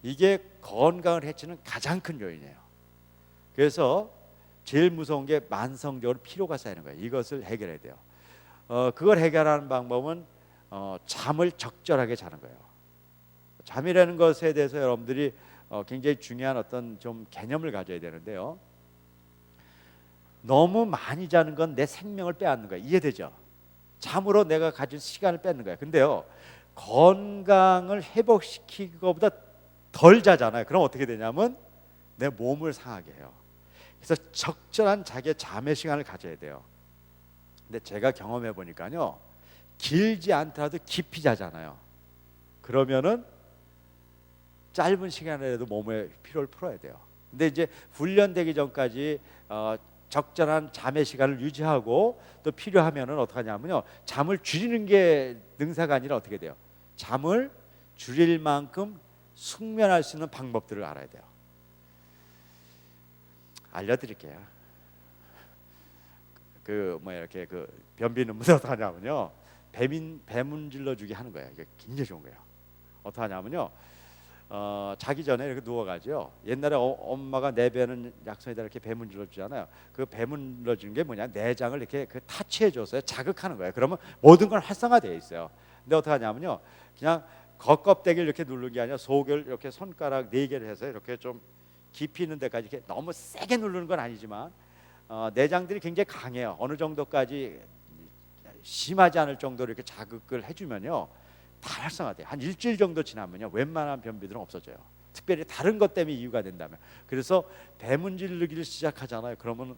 이게 건강을 해치는 가장 큰 요인이에요. 그래서 제일 무서운 게 만성적으로 피로가 쌓이는 거예요. 이것을 해결해야 돼요. 그걸 해결하는 방법은 잠을 적절하게 자는 거예요. 잠이라는 것에 대해서 여러분들이 굉장히 중요한 어떤 좀 개념을 가져야 되는데요. 너무 많이 자는 건 내 생명을 빼앗는 거예요. 이해되죠? 잠으로 내가 가진 시간을 뺏는 거예요. 근데요, 건강을 회복시키는 것보다 덜 자잖아요. 그럼 어떻게 되냐면 내 몸을 상하게 해요. 그래서 적절한 자기의 잠의 시간을 가져야 돼요. 근데 제가 경험해 보니까요, 길지 않더라도 깊이 자잖아요. 그러면은 짧은 시간에라도 몸의 피로를 풀어야 돼요. 근데 이제 훈련되기 전까지 적절한 잠의 시간을 유지하고 또 필요하면은 어떻게 하냐면요, 잠을 줄이는 게 능사가 아니라 어떻게 돼요? 잠을 줄일 만큼 숙면할 수 있는 방법들을 알아야 돼요. 알려드릴게요. 이렇게 변비는 무슨 어떻게 하냐면요, 배문질러 주기 하는 거예요. 이게 굉장히 좋은 거예요. 어떻게 하냐면요, 자기 전에 이렇게 누워가지고, 옛날에 엄마가 내 배는 약손에다 이렇게 배문질러 주잖아요. 그 배문질러 주는 게 뭐냐, 내장을 이렇게 타치해 줘서 자극하는 거예요. 그러면 모든 건 활성화되어 있어요. 근데 어떻게 하냐면요, 그냥 겉껍데기를 이렇게 누르는 게 아니라 속을 이렇게 손가락 4개를 해서 이렇게 좀 깊이 있는 데까지 이렇게 너무 세게 누르는 건 아니지만 내장들이 굉장히 강해요. 어느 정도까지 심하지 않을 정도로 이렇게 자극을 해주면요, 다 활성화돼요. 한 일주일 정도 지나면요, 웬만한 변비들은 없어져요. 특별히 다른 것 때문에 이유가 된다면. 그래서 배문질르기를 시작하잖아요. 그러면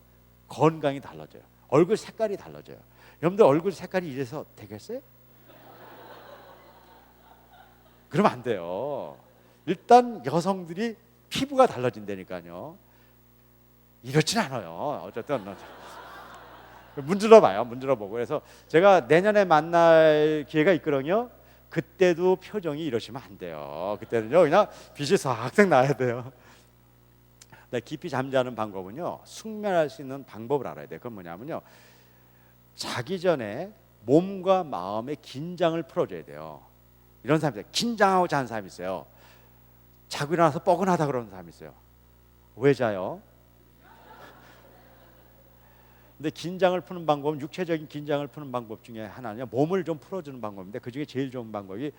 건강이 달라져요. 얼굴 색깔이 달라져요. 여러분들 얼굴 색깔이 이래서 되겠어요? 그러면 안 돼요. 일단 여성들이 피부가 달라진다니까요. 이렇진 않아요. 어쨌든 문질러봐요. 문질러보고. 그래서 제가 내년에 만날 기회가 있거든요. 그때도 표정이 이러시면 안 돼요. 그때는요, 그냥 빛이 싹싹 나야 돼요. 깊이 잠자는 방법은요, 숙면할 수 있는 방법을 알아야 돼요. 그건 뭐냐면요, 자기 전에 몸과 마음의 긴장을 풀어줘야 돼요. 이런 사람이 있어요. 긴장하고 자는 사람이 있어요. 자고 일어나서 뻐근하다 그러는 사람이 있어요. 왜 자요? 근데 긴장을 푸는 방법은, 육체적인 긴장을 푸는 방법 중에 하나는 몸을 좀 풀어주는 방법인데, 그 중에 제일 좋은 방법이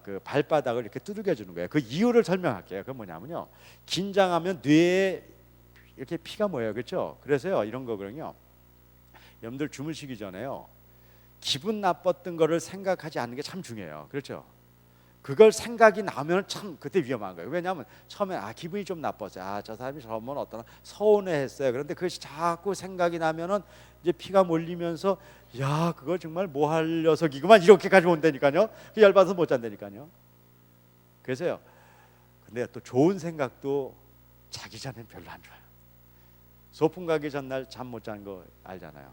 그 발바닥을 이렇게 두들겨 주는 거예요. 그 이유를 설명할게요. 그건 뭐냐면요, 긴장하면 뇌에 이렇게 피가 모여요. 그렇죠? 그래서요, 이런 거거든요. 여러분들 주무시기 전에요, 기분 나빴던 거를 생각하지 않는 게 참 중요해요. 그렇죠? 그걸 생각이 나면 참 그때 위험한 거예요. 왜냐하면 처음에 기분이 좀 나빴어요. 저 사람이 저러면 어떠나 서운해했어요. 그런데 그것이 자꾸 생각이 나면은 이제 피가 몰리면서, 야, 그거 정말 뭐 할 녀석이구만, 이렇게까지 온다니까요. 그 열받아서 못 잔다니까요. 그래서요, 근데 또 좋은 생각도 자기 전엔 별로 안 좋아요. 소풍 가기 전날 잠 못 자는 거 알잖아요.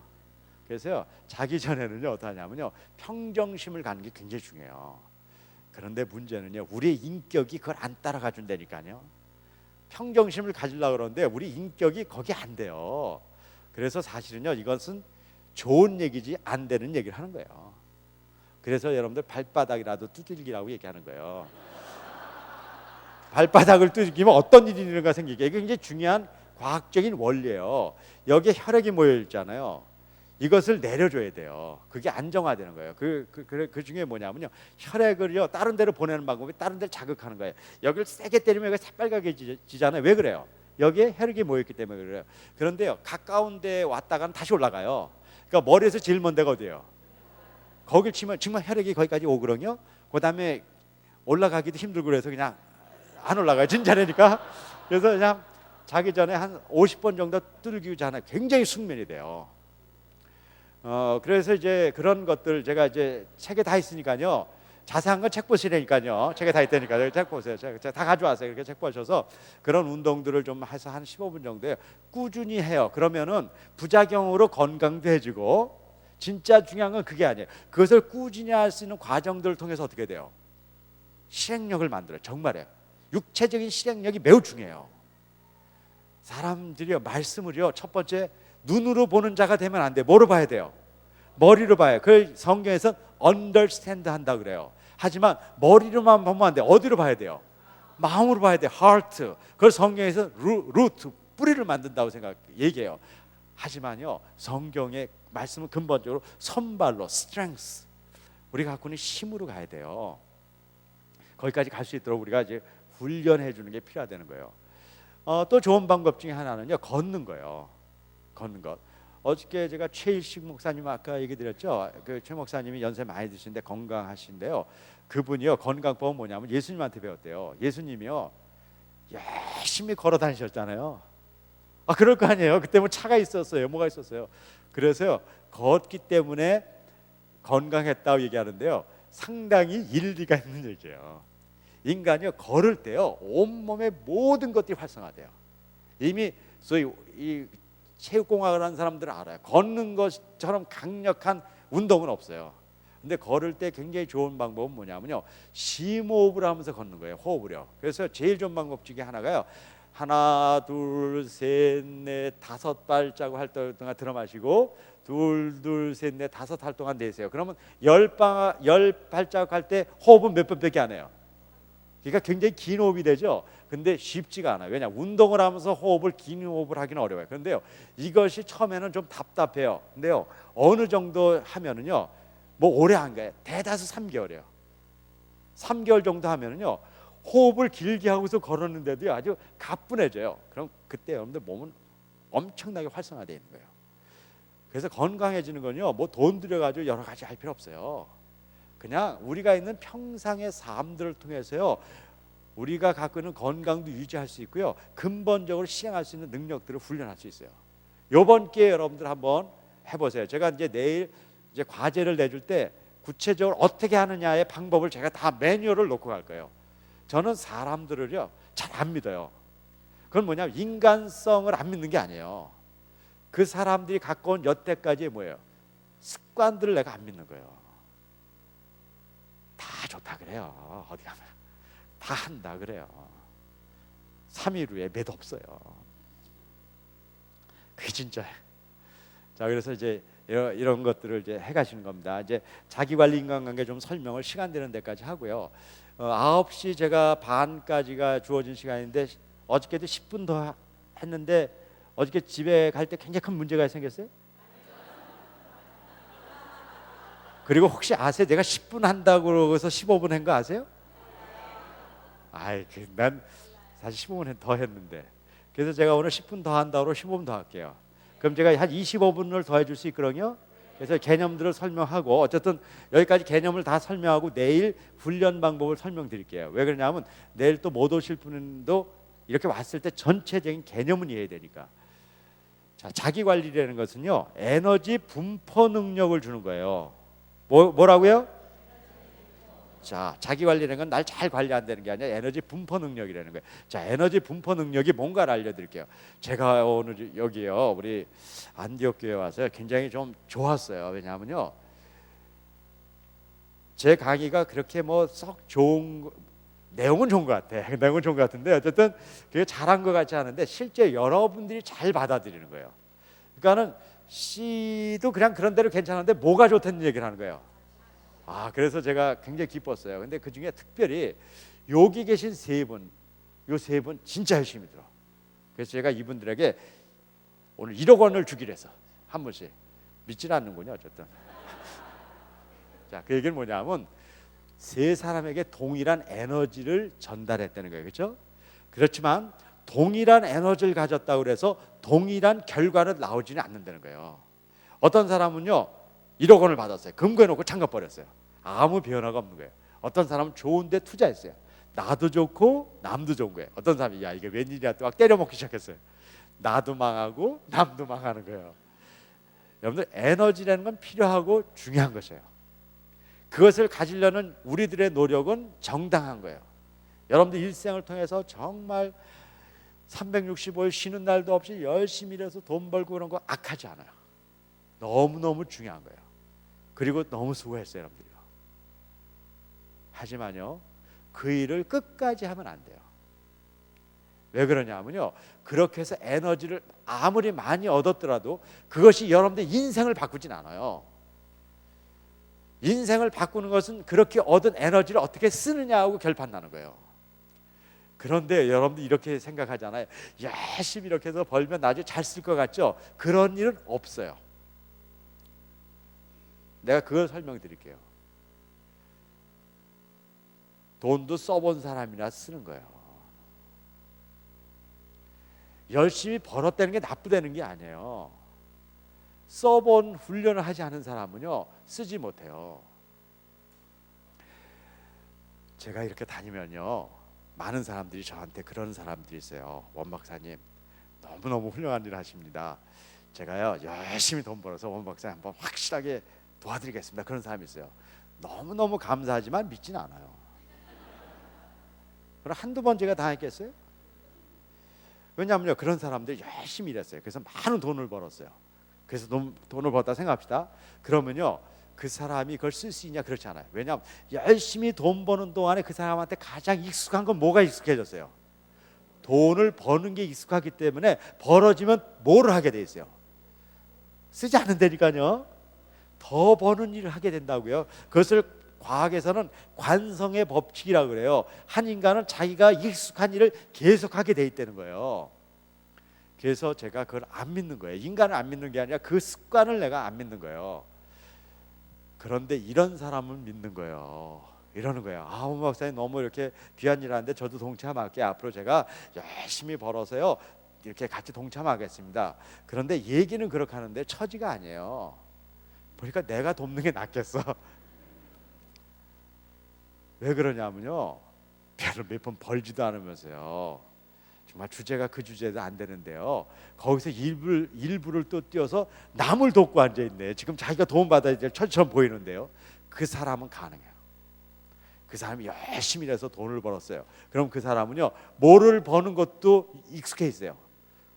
그래서요, 자기 전에는요, 어떠하냐면요, 평정심을 갖는 게 굉장히 중요해요. 그런데 문제는요, 우리의 인격이 그걸 안 따라가 준다니까요. 평정심을 가지려고 그러는데 우리 인격이 거기 안 돼요. 그래서 사실은요, 이것은 좋은 얘기지 안 되는 얘기를 하는 거예요. 그래서 여러분들 발바닥이라도 두들기라고 얘기하는 거예요. 발바닥을 두들기면 어떤 일이 일어나가 생기게. 이게 굉장히 중요한 과학적인 원리예요. 여기에 혈액이 모여 있잖아요. 이것을 내려줘야 돼요. 그게 안정화되는 거예요. 그 중에 뭐냐면요, 혈액을요, 다른 데로 보내는 방법이 다른 데를 자극하는 거예요. 여기를 세게 때리면 여기가 새빨갛게 지잖아요. 왜 그래요? 여기에 혈액이 모여있기 때문에 그래요. 그런데요, 가까운 데 왔다가는 다시 올라가요. 그러니까 머리에서 제일 먼 데가 어디예요? 거길 치면 정말 혈액이 거기까지 오거든요. 그 다음에 올라가기도 힘들고 그래서 그냥 안 올라가요. 진짜라니까. 그래서 그냥 자기 전에 한 50번 정도 두들기고 자면 굉장히 숙면이 돼요. 그래서 이제 그런 것들 제가 이제 책에 다 있으니까요. 자세한 건 책 보시라니까요. 책에 다 있다니까요. 책 보세요. 제가 다 가져왔어요. 이렇게 책 보셔서 그런 운동들을 좀 해서 한 15분 정도에 꾸준히 해요. 그러면은 부작용으로 건강도 해지고, 진짜 중요한 건 그게 아니에요. 그것을 꾸준히 할 수 있는 과정들을 통해서 어떻게 돼요? 실행력을 만들어요. 정말이에요. 육체적인 실행력이 매우 중요해요. 사람들이요, 말씀을요, 첫 번째 눈으로 보는 자가 되면 안 돼. 뭐로 봐야 돼요? 머리로 봐요. 그 성경에서 understand 한다 그래요. 하지만 머리로만 보면 안 돼. 어디로 봐야 돼요? 마음으로 봐야 돼. heart. 그걸 성경에서 root, 뿌리를 만든다고 얘기해요. 하지만요, 성경의 말씀은 근본적으로 손발로 strength, 우리가 갖고 있는 힘으로 가야 돼요. 거기까지 갈 수 있도록 우리가 이제 훈련해 주는 게 필요하다는 거예요. 또 좋은 방법 중에 하나는요, 걷는 거예요. 걷는 것. 어저께 제가 최일식 목사님 아까 얘기 드렸죠. 그 최 목사님이 연세 많이 드신데 건강하신데요. 그분이요, 건강법은 뭐냐면 예수님한테 배웠대요. 예수님이요, 열심히 걸어 다니셨잖아요. 그럴 거 아니에요. 그때 뭐 차가 있었어요, 뭐가 있었어요. 그래서요, 걷기 때문에 건강했다고 얘기하는데요, 상당히 일리가 있는 얘기예요. 인간이요, 걸을 때요, 온몸의 모든 것들이 활성화돼요. 이미 소위 이 체육공학을 하는 사람들은 알아요. 걷는 것처럼 강력한 운동은 없어요. 근데 걸을 때 굉장히 좋은 방법은 뭐냐면요, 심호흡을 하면서 걷는 거예요. 호흡을요. 그래서 제일 좋은 방법 중에 하나가요, 하나 둘 셋 넷 다섯 발자국 할 동안 들어 마시고, 둘 둘 셋 넷 다섯 할 동안 내세요. 그러면 열 발자국 할 때 호흡은 몇 번밖에 안 해요. 그러니까 굉장히 긴 호흡이 되죠. 근데 쉽지가 않아요. 왜냐, 운동을 하면서 긴 호흡을 하기는 어려워요. 그런데요, 이것이 처음에는 좀 답답해요. 근데요, 어느 정도 하면은요, 뭐 오래 한 거예요. 대다수 3개월이에요. 3개월 정도 하면은요, 호흡을 길게 하고서 걸었는데도 아주 가뿐해져요. 그럼 그때 여러분들 몸은 엄청나게 활성화되어 있는 거예요. 그래서 건강해지는 건요, 뭐 돈 들여가지고 여러 가지 할 필요 없어요. 그냥 우리가 있는 평상의 삶들을 통해서요, 우리가 갖고 있는 건강도 유지할 수 있고요, 근본적으로 실행할 수 있는 능력들을 훈련할 수 있어요. 이번 기회에 여러분들 한번 해보세요. 제가 이제 내일 이제 과제를 내줄 때 구체적으로 어떻게 하느냐의 방법을 제가 다 매뉴얼을 놓고 갈 거예요. 저는 사람들을요, 잘 안 믿어요. 그건 뭐냐면 인간성을 안 믿는 게 아니에요. 그 사람들이 갖고 온 여태까지의 뭐예요? 습관들을 내가 안 믿는 거예요. 다 좋다 그래요. 어디 가면 다 한다 그래요. 3일 후에 매도 없어요. 그게 진짜예요. 자, 그래서 이제 이런 것들을 이제 해가시는 겁니다. 이제 자기관리 인간관계 좀 설명을 시간 되는 데까지 하고요. 9시 제가 반까지가 주어진 시간인데 어저께도 10분 더 했는데 어저께 집에 갈 때 굉장히 큰 문제가 생겼어요. 그리고 혹시 아세요? 내가 10분 한다고 그러고서 15분 한 거 아세요? 난 사실 15분 더 했는데, 그래서 제가 오늘 10분 더 한다고 15분 더 할게요. 그럼 제가 한 25분을 더 해줄 수 있거든요. 그래서 개념들을 설명하고, 어쨌든 여기까지 개념을 다 설명하고 내일 훈련 방법을 설명드릴게요. 왜 그러냐면 내일 또 못 오실 분도 이렇게 왔을 때 전체적인 개념은 이해해야 되니까. 자, 자기관리라는 것은요, 에너지 분포 능력을 주는 거예요. 뭐라고요? 자, 자기관리라는 건 날 잘 관리 안 되는 게 아니라 에너지 분포 능력이라는 거예요. 자, 에너지 분포 능력이 뭔가를 알려드릴게요. 제가 오늘 여기요, 우리 안디옥 교회 와서 굉장히 좀 좋았어요. 왜냐하면요, 제 강의가 그렇게 뭐 썩 좋은, 내용은 좋은 것 같아. 내용은 좋은 것 같은데 어쨌든 그게 잘한 것 같지 않은데 실제 여러분들이 잘 받아들이는 거예요. 그러니까는 C도 그냥 그런 대로 괜찮은데 뭐가 좋다는 얘기를 하는 거예요. 그래서 제가 굉장히 기뻤어요. 근데 그 중에 특별히 여기 계신 요 세 분 진짜 열심히 들어. 그래서 제가 이분들에게 오늘 1억 원을 주기로 해서 한 분씩, 믿지는 않는군요. 어쨌든 자, 그 얘기는 뭐냐면 세 사람에게 동일한 에너지를 전달했다는 거예요. 그렇죠? 그렇지만 동일한 에너지를 가졌다고 해서 동일한 결과를 나오지는 않는다는 거예요. 어떤 사람은요 1억 원을 받았어요. 금고해놓고 잠가 버렸어요. 아무 변화가 없는 거예요. 어떤 사람은 좋은데 투자했어요. 나도 좋고 남도 좋은 거예요. 어떤 사람이 야 이게 웬일이야 또 막 때려먹기 시작했어요. 나도 망하고 남도 망하는 거예요. 여러분들 에너지라는 건 필요하고 중요한 것이에요. 그것을 가지려는 우리들의 노력은 정당한 거예요. 여러분들 일생을 통해서 정말 365일 쉬는 날도 없이 열심히 일해서 돈 벌고 그런 거 악하지 않아요. 너무너무 중요한 거예요. 그리고 너무 수고했어요, 여러분들요. 하지만요, 그 일을 끝까지 하면 안 돼요. 왜 그러냐면요, 그렇게 해서 에너지를 아무리 많이 얻었더라도 그것이 여러분들 인생을 바꾸진 않아요. 인생을 바꾸는 것은 그렇게 얻은 에너지를 어떻게 쓰느냐하고 결판나는 거예요. 그런데 여러분들 이렇게 생각하잖아요. 열심히 이렇게 해서 벌면 나중에 잘 쓸 것 같죠? 그런 일은 없어요. 내가 그걸 설명드릴게요. 돈도 써본 사람이라 쓰는 거예요. 열심히 벌었다는 게 나쁘다는 게 아니에요. 써본 훈련을 하지 않은 사람은요, 쓰지 못해요. 제가 이렇게 다니면요, 많은 사람들이 저한테 그런 사람들이 있어요. 원 박사님, 너무너무 훌륭한 일을 하십니다. 제가요, 열심히 돈 벌어서 원 박사님 한번 확실하게 도와드리겠습니다. 그런 사람이 있어요. 너무너무 감사하지만 믿진 않아요. 그럼 한두 번 제가 당했겠어요? 왜냐하면요, 그런 사람들이 열심히 일했어요. 그래서 많은 돈을 벌었어요. 그래서 돈을 벌었다 생각합시다. 그러면요, 그 사람이 그걸 쓸 수 있냐? 그렇지 않아요. 왜냐하면 열심히 돈 버는 동안에 그 사람한테 가장 익숙한 건 뭐가 익숙해졌어요? 돈을 버는 게 익숙하기 때문에 벌어지면 뭐를 하게 돼 있어요? 쓰지 않는다니까요. 더 버는 일을 하게 된다고요. 그것을 과학에서는 관성의 법칙이라고 그래요. 한 인간은 자기가 익숙한 일을 계속하게 돼 있다는 거예요. 그래서 제가 그걸 안 믿는 거예요. 인간을 안 믿는 게 아니라 그 습관을 내가 안 믿는 거예요. 그런데 이런 사람은 믿는 거예요. 이러는 거예요. 아, 오 목사님 너무 이렇게 귀한 일 하는데 저도 동참할게요. 앞으로 제가 열심히 벌어서요, 이렇게 같이 동참하겠습니다. 그런데 얘기는 그렇게 하는데 처지가 아니에요. 보니까 내가 돕는 게 낫겠어. 왜 그러냐면요, 별로 몇 번 벌지도 않으면서요, 정말 주제가 그 주제도 안 되는데요, 거기서 일부를 또 띄워서 남을 돕고 앉아있네. 지금 자기가 도움받아야 될 처지처럼 보이는데요, 그 사람은 가능해요. 그 사람이 열심히 일해서 돈을 벌었어요. 그럼 그 사람은요, 뭐를 버는 것도 익숙해 있어요.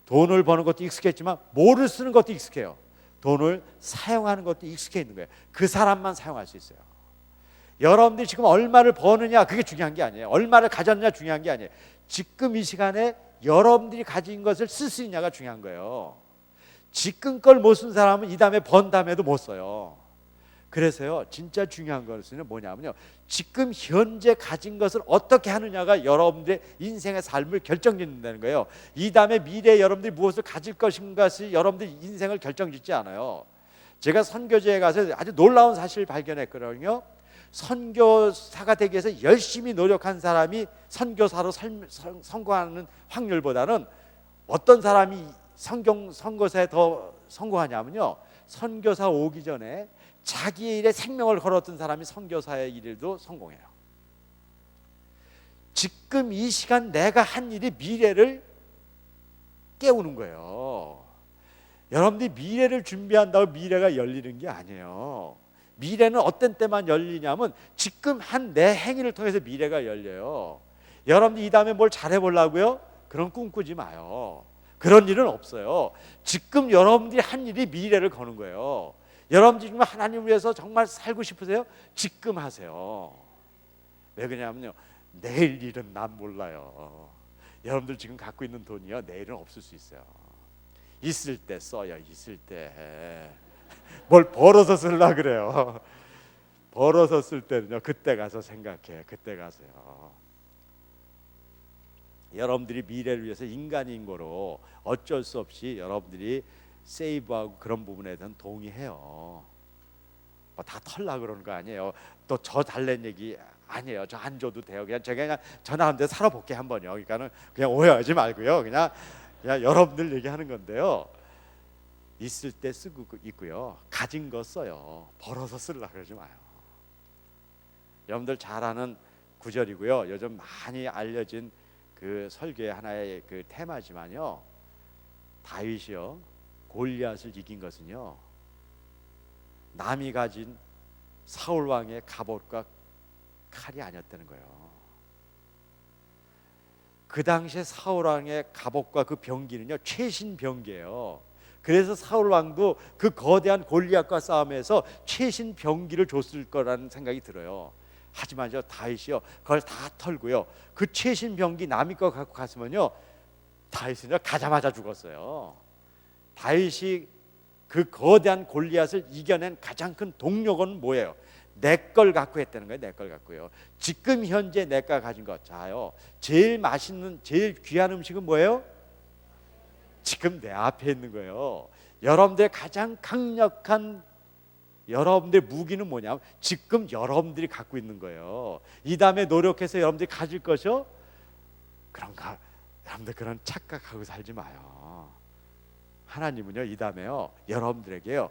돈을 버는 것도 익숙했지만 뭐를 쓰는 것도 익숙해요. 돈을 사용하는 것도 익숙해 있는 거예요. 그 사람만 사용할 수 있어요. 여러분들이 지금 얼마를 버느냐, 그게 중요한 게 아니에요. 얼마를 가졌냐 중요한 게 아니에요. 지금 이 시간에 여러분들이 가진 것을 쓸 수 있냐가 중요한 거예요. 지금 걸 못 쓴 사람은 이 다음에 번 다음에도 못 써요. 그래서요, 진짜 중요한 것은 뭐냐면요, 지금 현재 가진 것을 어떻게 하느냐가 여러분들의 인생의 삶을 결정짓는다는 거예요. 이 다음에 미래에 여러분들이 무엇을 가질 것인가가 여러분들 인생을 결정짓지 않아요. 제가 선교제에 가서 아주 놀라운 사실을 발견했거든요. 선교사가 되기 위해서 열심히 노력한 사람이 선교사로 성공하는 확률보다는 어떤 사람이 선교사에 더 성공하냐면요, 선교사 오기 전에 자기의 일에 생명을 걸었던 사람이 선교사의 일도 성공해요. 지금 이 시간 내가 한 일이 미래를 깨우는 거예요. 여러분들이 미래를 준비한다고 미래가 열리는 게 아니에요. 미래는 어떤 때만 열리냐면 지금 한 내 행위를 통해서 미래가 열려요. 여러분들 이 다음에 뭘 잘해보려고요? 그런 꿈꾸지 마요. 그런 일은 없어요. 지금 여러분들이 한 일이 미래를 거는 거예요. 여러분들이 지금 하나님을 위해서 정말 살고 싶으세요? 지금 하세요. 왜 그러냐면요, 내일 일은 난 몰라요. 여러분들 지금 갖고 있는 돈이요, 내일은 없을 수 있어요. 있을 때 써요. 있을 때. 뭘 벌어서 쓰려 그래요. 벌어서 쓸 때는요, 그때 가서 생각해. 그때 가서요. 여러분들이 미래를 위해서 인간인고로 어쩔 수 없이 여러분들이 세이브하고 그런 부분에 대한 동의해요. 뭐 다 털라 그러는 거 아니에요. 또 저 달랜 얘기 아니에요. 저 안 줘도 돼요. 그냥 제가 그냥 저 나름대로 살아볼게 한번요. 그러니까는 그냥 오해하지 말고요. 그냥 여러분들 얘기하는 건데요. 있을 때 쓰고 있고요. 가진 거 써요. 벌어서 쓰려고 그러지 마요. 여러분들 잘 아는 구절이고요. 요즘 많이 알려진 그 설교의 하나의 그 테마지만요. 다윗이요, 골리앗을 이긴 것은요, 남이 가진 사울 왕의 갑옷과 칼이 아니었다는 거예요. 그 당시에 사울 왕의 갑옷과 그 병기는요, 최신 병기예요. 그래서 사울 왕도 그 거대한 골리앗과 싸움에서 최신 병기를 줬을 거라는 생각이 들어요. 하지만 저 다윗이요, 그걸 다 털고요, 그 최신 병기 남의 거 갖고 갔으면요, 다윗은요 가자마자 죽었어요. 다윗이 그 거대한 골리앗을 이겨낸 가장 큰 동력은 뭐예요? 내 걸 갖고 했다는 거예요. 내 걸 갖고요. 지금 현재 내가 가진 것, 자요, 제일 맛있는, 제일 귀한 음식은 뭐예요? 지금 내 앞에 있는 거예요. 여러분들의 가장 강력한 여러분들의 무기는 뭐냐면 지금 여러분들이 갖고 있는 거예요. 이 다음에 노력해서 여러분들이 가질 것이요, 그런가? 여러분들 그런 착각하고 살지 마요. 하나님은요, 이 다음에요, 여러분들에게요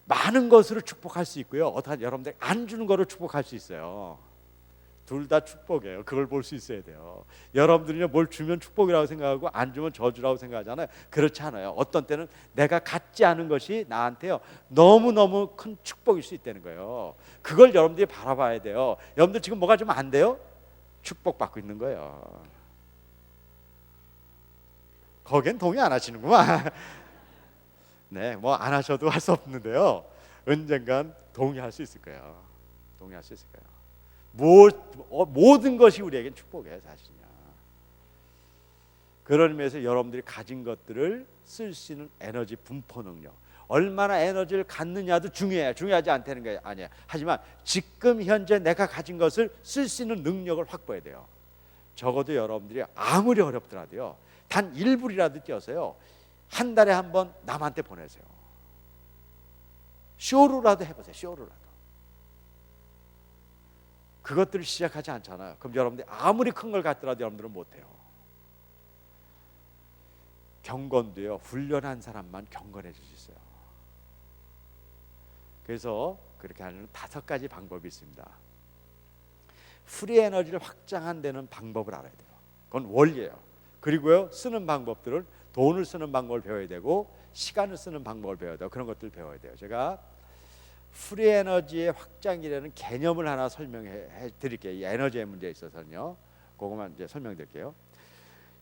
많은 것으로 축복할 수 있고요, 어떤 여러분들 안 주는 거로 축복할 수 있어요. 둘 다 축복이에요. 그걸 볼 수 있어야 돼요. 여러분들이 뭘 주면 축복이라고 생각하고 안 주면 저주라고 생각하잖아요. 그렇지 않아요. 어떤 때는 내가 갖지 않은 것이 나한테요 너무너무 큰 축복일 수 있다는 거예요. 그걸 여러분들이 바라봐야 돼요. 여러분들 지금 뭐가 좀 안 돼요? 축복받고 있는 거예요. 거기엔 동의 안 하시는구만. 네, 뭐 안 하셔도 할 수 없는데요, 언젠간 동의할 수 있을 거예요. 동의할 수 있을 거예요. 모든 것이 우리에겐 축복이에요, 사실은요. 그런 의미에서 여러분들이 가진 것들을 쓸 수 있는 에너지 분포 능력, 얼마나 에너지를 갖느냐도 중요해요. 중요하지 않다는 게 아니에요. 하지만 지금 현재 내가 가진 것을 쓸 수 있는 능력을 확보해야 돼요. 적어도 여러분들이 아무리 어렵더라도요, 단 1불이라도 떼어서요, 한 달에 한 번 남한테 보내세요. 쇼로라도 해보세요. 쇼로라도. 그것들을 시작하지 않잖아요. 그럼 여러분들이 아무리 큰 걸 갖더라도 여러분들은 못해요. 경건도요, 훈련한 사람만 경건해질 수 있어요. 그래서 그렇게 하는 5가지 방법이 있습니다. 프리 에너지를 확장한 데는 방법을 알아야 돼요. 그건 원리예요. 그리고요, 쓰는 방법들은 돈을 쓰는 방법을 배워야 되고 시간을 쓰는 방법을 배워야 돼요. 그런 것들을 배워야 돼요. 제가 프리 에너지의 확장이라는 개념을 하나 설명해 드릴게요. 이 에너지의 문제에 있어서는요, 그것만 이제 설명드릴게요.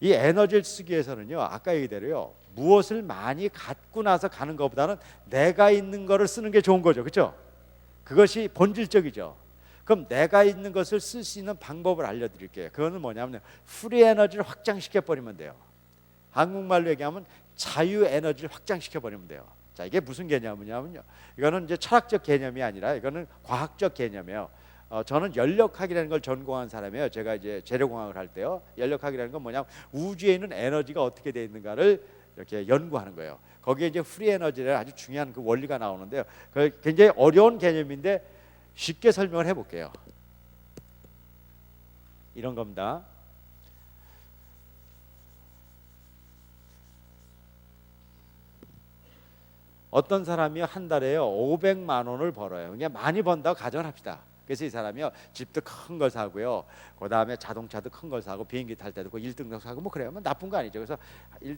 이 에너지를 쓰기 위해서는요, 아까 얘기대로요, 무엇을 많이 갖고 나서 가는 것보다는 내가 있는 거를 쓰는 게 좋은 거죠. 그렇죠? 그것이 본질적이죠. 그럼 내가 있는 것을 쓸 수 있는 방법을 알려드릴게요. 그거는 뭐냐면 프리 에너지를 확장시켜 버리면 돼요. 한국말로 얘기하면 자유 에너지를 확장시켜 버리면 돼요. 자, 이게 무슨 개념이냐면요, 이거는 이제 철학적 개념이 아니라 이거는 과학적 개념이에요. 저는 연력학이라는 걸 전공한 사람이에요. 제가 이제 재료공학을 할 때요, 연력학이라는 건 뭐냐면 우주에 있는 에너지가 어떻게 되어 있는가를 이렇게 연구하는 거예요. 거기에 이제 프리 에너지라는 아주 중요한 그 원리가 나오는데요, 그 굉장히 어려운 개념인데 쉽게 설명을 해볼게요. 이런 겁니다. 어떤 사람이 한 달에요 500만 원을 벌어요. 그냥 많이 번다고 가정을 합시다. 그래서 이 사람이요, 집도 큰 걸 사고요, 그 다음에 자동차도 큰 걸 사고 비행기 탈 때도 그 1등석 사고 뭐 그래요. 뭐 나쁜 거 아니죠. 그래서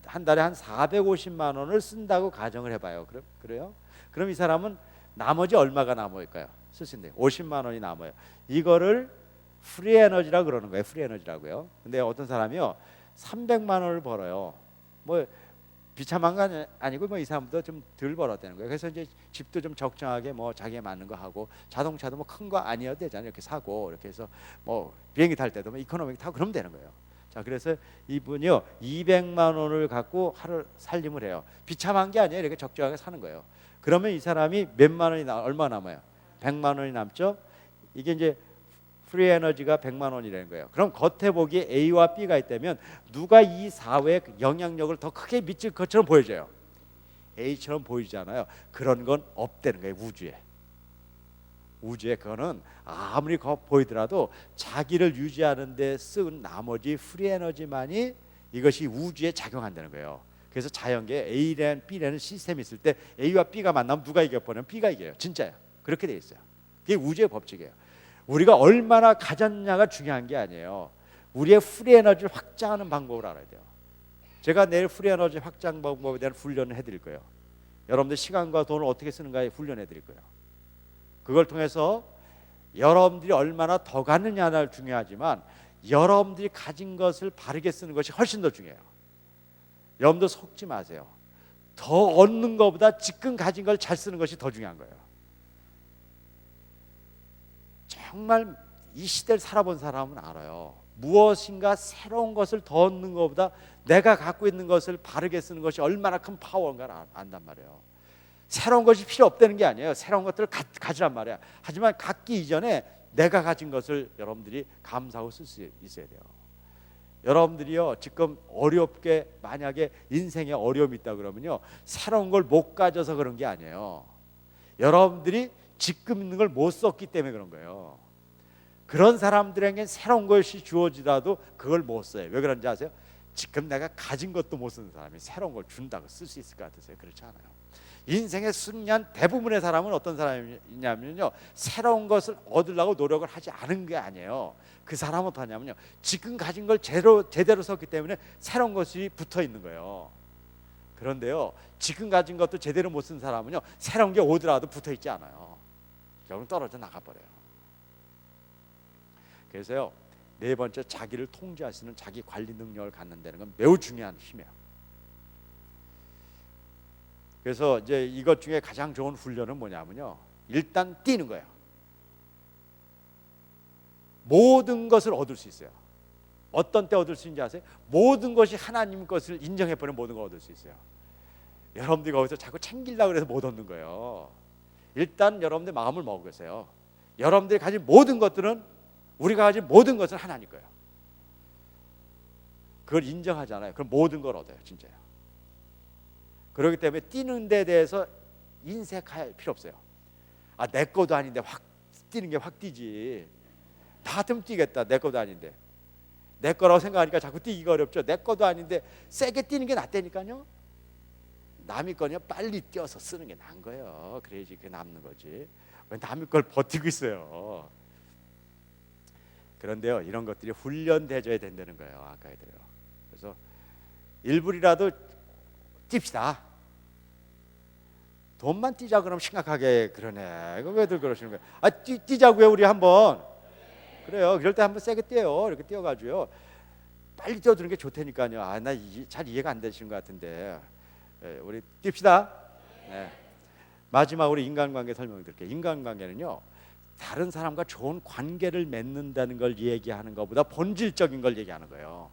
한 달에 한 450만 원을 쓴다고 가정을 해봐요. 그래요? 그럼 이 사람은 나머지 얼마가 남을까요? 쓸 수 있는데 50만 원이 남아요. 이거를 프리 에너지라고 그러는 거예요. 프리 에너지라고요. 근데 어떤 사람이요 300만 원을 벌어요. 뭐 비참한 건 아니고 뭐 이 사람도 좀 덜 벌었다는 거예요. 그래서 이제 집도 좀 적정하게 뭐 자기에 맞는 거 하고, 자동차도 뭐 큰 거 아니어도 되잖아요. 이렇게 사고, 이렇게 해서 뭐 비행기 탈 때도 뭐 이코노미 타고 그러면 되는 거예요. 자, 그래서 이분이요 200만 원을 갖고 하루 살림을 해요. 비참한 게 아니에요. 이렇게 적정하게 사는 거예요. 그러면 이 사람이 몇만 원이 얼마 남아요? 100만 원이 남죠. 이게 이제 프리 에너지가 100만 원이라는 거예요. 그럼 겉에 보기에 A와 B가 있다면 누가 이 사회에 영향력을 더 크게 미칠 것처럼 보여져요? A처럼 보이잖아요. 그런 건 없다는 거예요. 우주에 그거는 아무리 보이더라도 자기를 유지하는 데 쓴 나머지 프리 에너지만이 이것이 우주에 작용한다는 거예요. 그래서 자연계에 A라는 B라는 시스템이 있을 때 A와 B가 만나면 누가 이겨버리면 B가 이겨요. 진짜요. 그렇게 돼 있어요. 그게 우주의 법칙이에요. 우리가 얼마나 가졌냐가 중요한 게 아니에요. 우리의 프리 에너지를 확장하는 방법을 알아야 돼요. 제가 내일 프리 에너지 확장 방법에 대한 훈련을 해드릴 거예요. 여러분들 시간과 돈을 어떻게 쓰는가에 훈련해 드릴 거예요. 그걸 통해서 여러분들이 얼마나 더 갖느냐가 중요하지만 여러분들이 가진 것을 바르게 쓰는 것이 훨씬 더 중요해요. 여러분들 속지 마세요. 더 얻는 것보다 지금 가진 걸 잘 쓰는 것이 더 중요한 거예요. 정말 이 시대를 살아본 사람은 알아요. 무엇인가 새로운 것을 더 얻는 것보다 내가 갖고 있는 것을 바르게 쓰는 것이 얼마나 큰 파워인가를 안단 말이에요. 새로운 것이 필요 없다는 게 아니에요. 새로운 것들을 가지란 말이야. 하지만 갖기 이전에 내가 가진 것을 여러분들이 감사하고 쓸 수 있어야 돼요. 여러분들이요 지금 어렵게 만약에 인생에 어려움이 있다 그러면요 새로운 걸 못 가져서 그런 게 아니에요. 여러분들이 지금 있는 걸 못 썼기 때문에 그런 거예요. 그런 사람들에게 새로운 것이 주어지더라도 그걸 못 써요. 왜 그런지 아세요? 지금 내가 가진 것도 못 쓰는 사람이 새로운 걸 준다고 쓸 수 있을 것 같으세요? 그렇지 않아요. 인생의 승리한 대부분의 사람은 어떤 사람이냐면요 새로운 것을 얻으려고 노력을 하지 않은 게 아니에요. 그 사람은 어떠냐면요 지금 가진 걸 제대로 썼기 때문에 새로운 것이 붙어 있는 거예요. 그런데요 지금 가진 것도 제대로 못 쓴 사람은요 새로운 게 오더라도 붙어 있지 않아요. 결국 떨어져 나가버려요. 그래서요 네 번째, 자기를 통제하시는 자기 관리 능력을 갖는다는 건 매우 중요한 힘이에요. 그래서 이제 이것 중에 가장 좋은 훈련은 뭐냐면요 일단 뛰는 거예요. 모든 것을 얻을 수 있어요. 어떤 때 얻을 수 있는지 아세요? 모든 것이 하나님 것을 인정해버리면 모든 걸 얻을 수 있어요. 여러분들이 거기서 자꾸 챙기려고 해서 못 얻는 거예요. 일단 여러분들 마음을 먹으세요. 여러분들이 가진 모든 것들은, 우리가 가진 모든 것은 하나님 거예요. 그걸 인정하잖아요. 그럼 모든 걸 얻어요. 진짜요. 그렇기 때문에 뛰는 데 대해서 인색할 필요 없어요. 아, 내 거도 아닌데 확 뛰는 게 확 뛰지. 다 같으면 뛰겠다. 내 거도 아닌데. 내 거라고 생각하니까 자꾸 뛰기가 어렵죠. 내 거도 아닌데 세게 뛰는 게 낫다니까요. 남의 거냐 빨리 뛰어서 쓰는 게 나은 거예요. 그래야지 그게 남는 거지. 왜 남의 걸 버티고 있어요. 그런데요 이런 것들이 훈련돼줘야 된다는 거예요. 아까 애들요. 그래서 1불이라도 뜁시다. 돈만 뛰자 그러면 심각하게 그러네. 이거 왜들 그러시는 거예요? 아, 뛰자고요 우리 한번. 그래요. 그럴 때 한번 세게 뛰어요. 이렇게 뛰어가지고요. 빨리 뛰어드는 게 좋다니까요. 아, 나 잘 이해가 안 되시는 것 같은데. 우리 뜁시다. 네. 마지막으로 인간관계 설명드릴게요. 인간관계는요 다른 사람과 좋은 관계를 맺는다는 걸 얘기하는 것보다 본질적인 걸 얘기하는 거예요.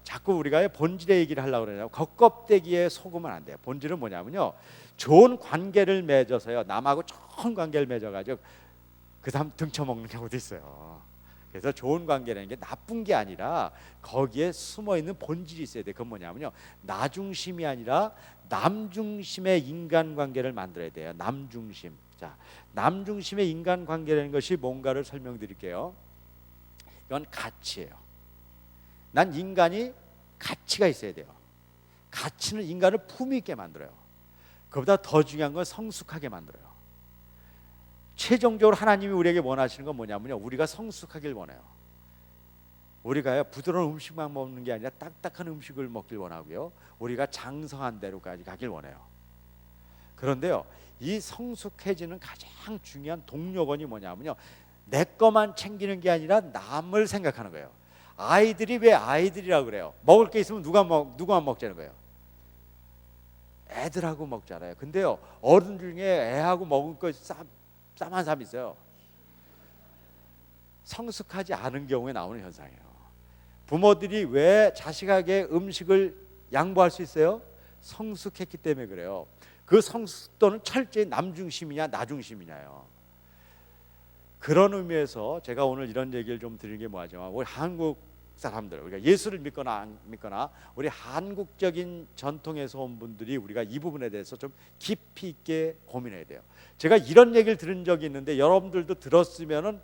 자꾸 우리가 본질의 얘기를 하려고 그러냐면 겉껍데기에 속으면 안 돼요. 본질은 뭐냐면요 좋은 관계를 맺어서요 남하고 좋은 관계를 맺어가지고 그 다음 등쳐먹는 경우도 있어요. 그래서 좋은 관계라는 게 나쁜 게 아니라 거기에 숨어있는 본질이 있어야 돼요. 그건 뭐냐면요 나중심이 아니라 남중심의 인간관계를 만들어야 돼요. 남중심. 자, 남중심의 인간관계라는 것이 뭔가를 설명드릴게요. 이건 가치예요. 난 인간이 가치가 있어야 돼요. 가치는 인간을 품위 있게 만들어요. 그보다 더 중요한 건 성숙하게 만들어요. 최종적으로 하나님이 우리에게 원하시는 건 뭐냐면요 우리가 성숙하길 원해요. 우리가요 부드러운 음식만 먹는 게 아니라 딱딱한 음식을 먹길 원하고요 우리가 장성한 대로까지 가길 원해요. 그런데요 이 성숙해지는 가장 중요한 동력원이 뭐냐면요 내 것만 챙기는 게 아니라 남을 생각하는 거예요. 아이들이 왜 아이들이라고 그래요? 먹을 게 있으면 누구만 먹자는 거예요? 애들하고 먹잖아요. 근데요 어른 중에 애하고 먹을 거 쌈한 사람 있어요. 성숙하지 않은 경우에 나오는 현상이에요. 부모들이 왜 자식에게 음식을 양보할 수 있어요? 성숙했기 때문에 그래요. 그 성숙도는 철저히 남중심이냐 나중심이냐요. 그런 의미에서 제가 오늘 이런 얘기를 좀 드리는 게 뭐하지만 우리 한국 사람들, 우리가 예수를 믿거나 안 믿거나 우리 한국적인 전통에서 온 분들이 우리가 이 부분에 대해서 좀 깊이 있게 고민해야 돼요. 제가 이런 얘기를 들은 적이 있는데 여러분들도 들었으면은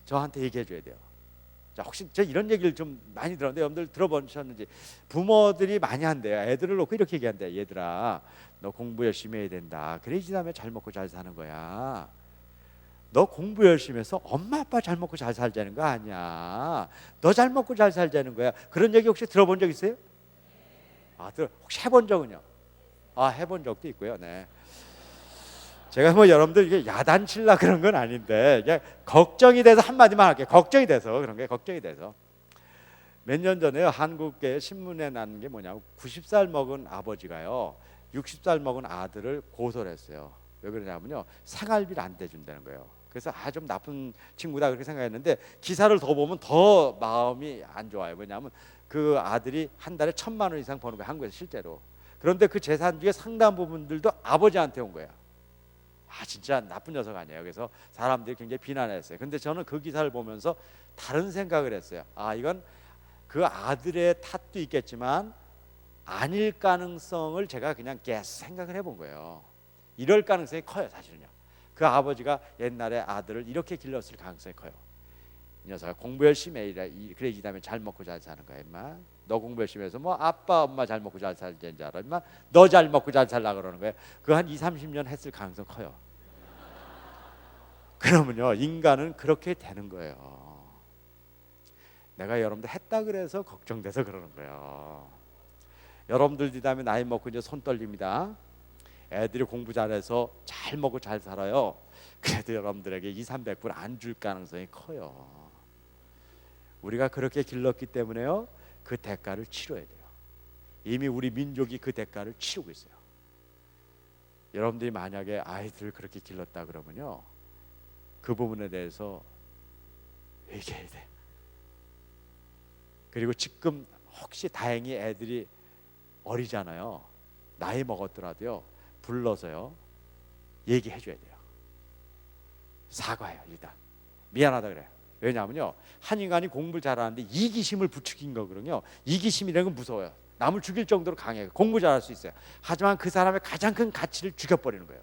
저한테 얘기해 줘야 돼요. 자, 혹시 제가 이런 얘기를 좀 많이 들었는데 여러분들 들어보셨는지. 부모들이 많이 한대요. 애들을 놓고 이렇게 얘기한대요. 얘들아 너 공부 열심히 해야 된다. 그래야지 다음에 잘 먹고 잘 사는 거야. 너 공부 열심히 해서 엄마 아빠 잘 먹고 잘 살자는 거 아니야. 너 잘 먹고 잘 살자는 거야. 그런 얘기 혹시 들어본 적 있어요? 혹시 해본 적은요? 해본 적도 있고요. 네. 제가 뭐 여러분들 이게 야단칠라 그런 건 아닌데 이게 걱정이 돼서 한마디만 할게요. 걱정이 돼서 그런 게 걱정이 돼서 몇 년 전에요. 한국계 신문에 난 게 뭐냐면 90살 먹은 아버지가요 60살 먹은 아들을 고소를 했어요. 왜 그러냐면요 생활비를 안 대준다는 거예요. 그래서 좀 나쁜 친구다 그렇게 생각했는데 기사를 더 보면 더 마음이 안 좋아요. 왜냐하면 그 아들이 한 달에 1,000만 원 이상 버는 거예요. 한국에서 실제로. 그런데 그 재산 중에 상당 부분들도 아버지한테 온 거야. 진짜 나쁜 녀석 아니에요. 그래서 사람들이 굉장히 비난했어요. 근데 저는 그 기사를 보면서 다른 생각을 했어요. 이건 그 아들의 탓도 있겠지만 아닐 가능성을 제가 그냥 생각을 해본 거예요. 이럴 가능성이 커요. 사실은요. 그 아버지가 옛날에 아들을 이렇게 길렀을 가능성이 커요. 이 녀석아 공부 열심히 해. 그래 이 다음에 잘 먹고 잘 사는 거야 임마. 너 공부 열심히 해서 뭐 아빠 엄마 잘 먹고 잘 살지 알아 임마. 너 잘 먹고 잘 살라 그러는 거예요. 그거 한 20-30년 했을 가능성이 커요. 그러면요 인간은 그렇게 되는 거예요. 내가 여러분들 했다 그래서 걱정돼서 그러는 거예요. 여러분들 뒤다음에 나이 먹고 이제 손 떨립니다. 애들이 공부 잘해서 잘 먹고 잘 살아요. 그래도 여러분들에게 200-300불 안 줄 가능성이 커요. 우리가 그렇게 길렀기 때문에요 그 대가를 치러야 돼요. 이미 우리 민족이 그 대가를 치르고 있어요. 여러분들이 만약에 아이들을 그렇게 길렀다 그러면요 그 부분에 대해서 회개해야 돼. 그리고 지금 혹시 다행히 애들이 어리잖아요. 나이 먹었더라도요 불러서요 얘기해줘야 돼요. 사과해요. 일단 미안하다 그래요. 왜냐하면요 한 인간이 공부를 잘하는데 이기심을 부추긴 거거든요. 이기심이라는 건 무서워요. 남을 죽일 정도로 강해요. 공부 잘할 수 있어요. 하지만 그 사람의 가장 큰 가치를 죽여버리는 거예요.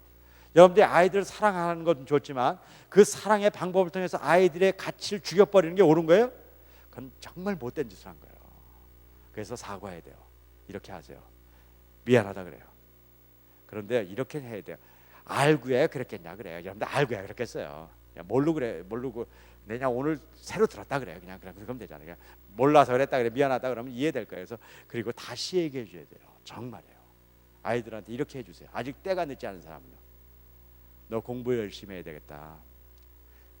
여러분들이 아이들을 사랑하는 건 좋지만 그 사랑의 방법을 통해서 아이들의 가치를 죽여버리는 게 옳은 거예요? 그건 정말 못된 짓을 한 거예요. 그래서 사과해야 돼요. 이렇게 하세요. 미안하다 그래요. 그런데 이렇게 해야 돼요. 알고야 그랬겠냐 그래요. 여러분들 알고야 그랬겠어요. 모르고 그래. 모르고 내가 오늘 새로 들었다 그래요. 그럼 되잖아요. 그냥 몰라서 그랬다 그래. 미안하다 그러면 이해될 거예요. 그래서 그리고 다시 얘기해 줘야 돼요. 정말이에요. 아이들한테 이렇게 해주세요. 아직 때가 늦지 않은 사람은요. 너 공부 열심히 해야 되겠다.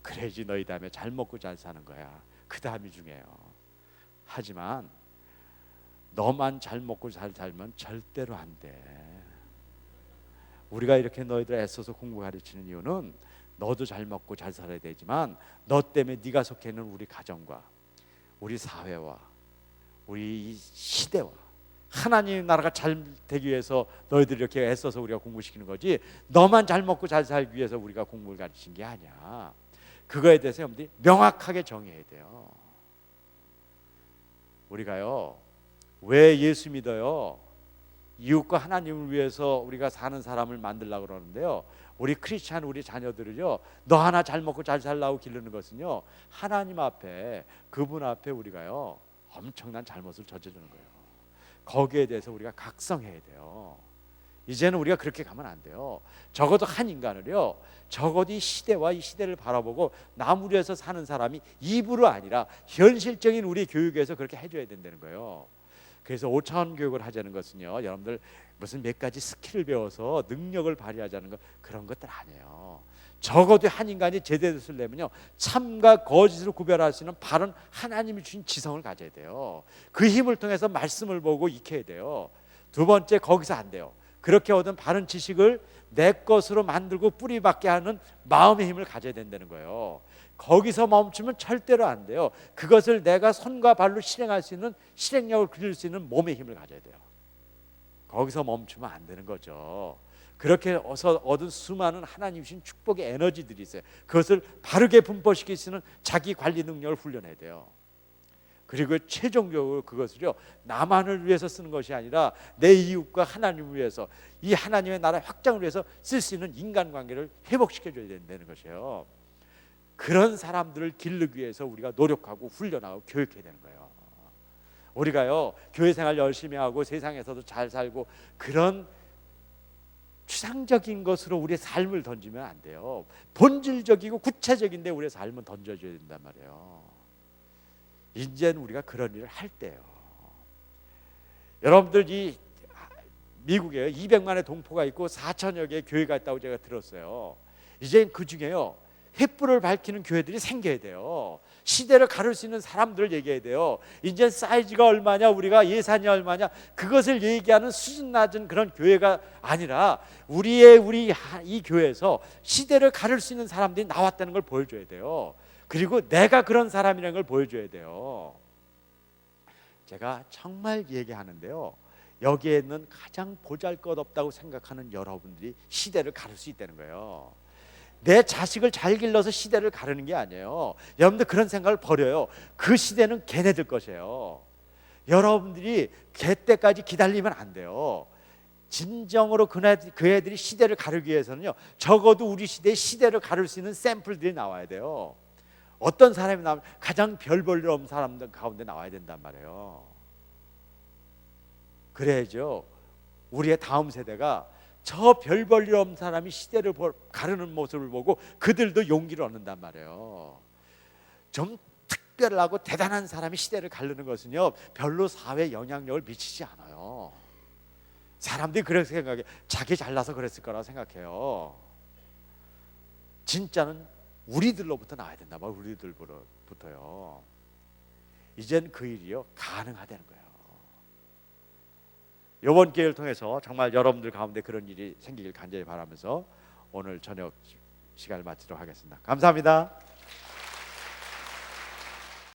그래야지 너희 다음에 잘 먹고 잘 사는 거야. 그 다음이 중요해요. 하지만 너만 잘 먹고 잘 살면 절대로 안 돼. 우리가 이렇게 너희들 애써서 공부 가르치는 이유는 너도 잘 먹고 잘 살아야 되지만 너 때문에 네가 속해 있는 우리 가정과 우리 사회와 우리 이 시대와 하나님 나라가 잘 되기 위해서 너희들 이렇게 애써서 우리가 공부시키는 거지 너만 잘 먹고 잘 살기 위해서 우리가 공부를 가르치는 게 아니야. 그거에 대해서 여러분들이 명확하게 정해야 돼요. 우리가요 왜 예수 믿어요? 이웃과 하나님을 위해서 우리가 사는 사람을 만들려고 그러는데요 우리 크리스찬 우리 자녀들을요 너 하나 잘 먹고 잘 살라고 기르는 것은요 하나님 앞에 그분 앞에 우리가요 엄청난 잘못을 저지르는 거예요. 거기에 대해서 우리가 각성해야 돼요. 이제는 우리가 그렇게 가면 안 돼요. 적어도 한 인간을요 적어도 이 시대와 이 시대를 바라보고 남을 위해서 사는 사람이 입으로 아니라 현실적인 우리 교육에서 그렇게 해줘야 된다는 거예요. 그래서 5차원 교육을 하자는 것은요 여러분들 무슨 몇 가지 스킬을 배워서 능력을 발휘하자는 것 그런 것들 아니에요. 적어도 한 인간이 제대로 쓰려면요 참과 거짓으로 구별할 수 있는 바른 하나님이 주신 지성을 가져야 돼요. 그 힘을 통해서 말씀을 보고 익혀야 돼요. 두 번째 거기서 안 돼요. 그렇게 얻은 바른 지식을 내 것으로 만들고 뿌리박게 하는 마음의 힘을 가져야 된다는 거예요. 거기서 멈추면 절대로 안 돼요. 그것을 내가 손과 발로 실행할 수 있는 실행력을 그릴 수 있는 몸의 힘을 가져야 돼요. 거기서 멈추면 안 되는 거죠. 그렇게 얻은 수많은 하나님 주신 축복의 에너지들이 있어요. 그것을 바르게 분포시킬 수 있는 자기 관리 능력을 훈련해야 돼요. 그리고 최종적으로 그것을요 나만을 위해서 쓰는 것이 아니라 내 이웃과 하나님을 위해서 이 하나님의 나라 확장을 위해서 쓸 수 있는 인간관계를 회복시켜줘야 된다는 것이에요. 그런 사람들을 기르기 위해서 우리가 노력하고 훈련하고 교육해야 되는 거예요. 우리가요 교회 생활 열심히 하고 세상에서도 잘 살고 그런 추상적인 것으로 우리의 삶을 던지면 안 돼요. 본질적이고 구체적인데 우리의 삶은 던져줘야 된단 말이에요. 이제는 우리가 그런 일을 할 때요. 여러분들 이 미국에 200만의 동포가 있고 4천여 개의 교회가 있다고 제가 들었어요. 이제 그 중에요 횃불을 밝히는 교회들이 생겨야 돼요. 시대를 가를 수 있는 사람들을 얘기해야 돼요. 이제 사이즈가 얼마냐, 우리가 예산이 얼마냐, 그것을 얘기하는 수준 낮은 그런 교회가 아니라 우리 이 교회에서 시대를 가를 수 있는 사람들이 나왔다는 걸 보여줘야 돼요. 그리고 내가 그런 사람이라는 걸 보여줘야 돼요. 제가 정말 얘기하는데요, 여기에 있는 가장 보잘것없다고 생각하는 여러분들이 시대를 가를 수 있다는 거예요. 내 자식을 잘 길러서 시대를 가르는 게 아니에요. 여러분들 그런 생각을 버려요. 그 시대는 걔네들 것이에요. 여러분들이 걔 때까지 기다리면 안 돼요. 진정으로 그 애들이 시대를 가르기 위해서는요, 적어도 우리 시대의 시대를 가를 수 있는 샘플들이 나와야 돼요. 어떤 사람이 나오면 가장 별 볼 일 없는 사람들 가운데 나와야 된단 말이에요. 그래야죠 우리의 다음 세대가 저 별 볼 일 없는 사람이 시대를 가르는 모습을 보고 그들도 용기를 얻는단 말이에요. 좀 특별하고 대단한 사람이 시대를 가르는 것은요 별로 사회에 영향력을 미치지 않아요. 사람들이 그렇게 생각해. 자기 잘나서 그랬을 거라고 생각해요. 진짜는 우리들로부터 나와야 된다 말. 우리들부터요. 이젠 그 일이요 가능하다는 거예요. 이번 기회를 통해서 정말 여러분들 가운데 그런 일이 생기길 간절히 바라면서 오늘 저녁 시간을 마치도록 하겠습니다. 감사합니다.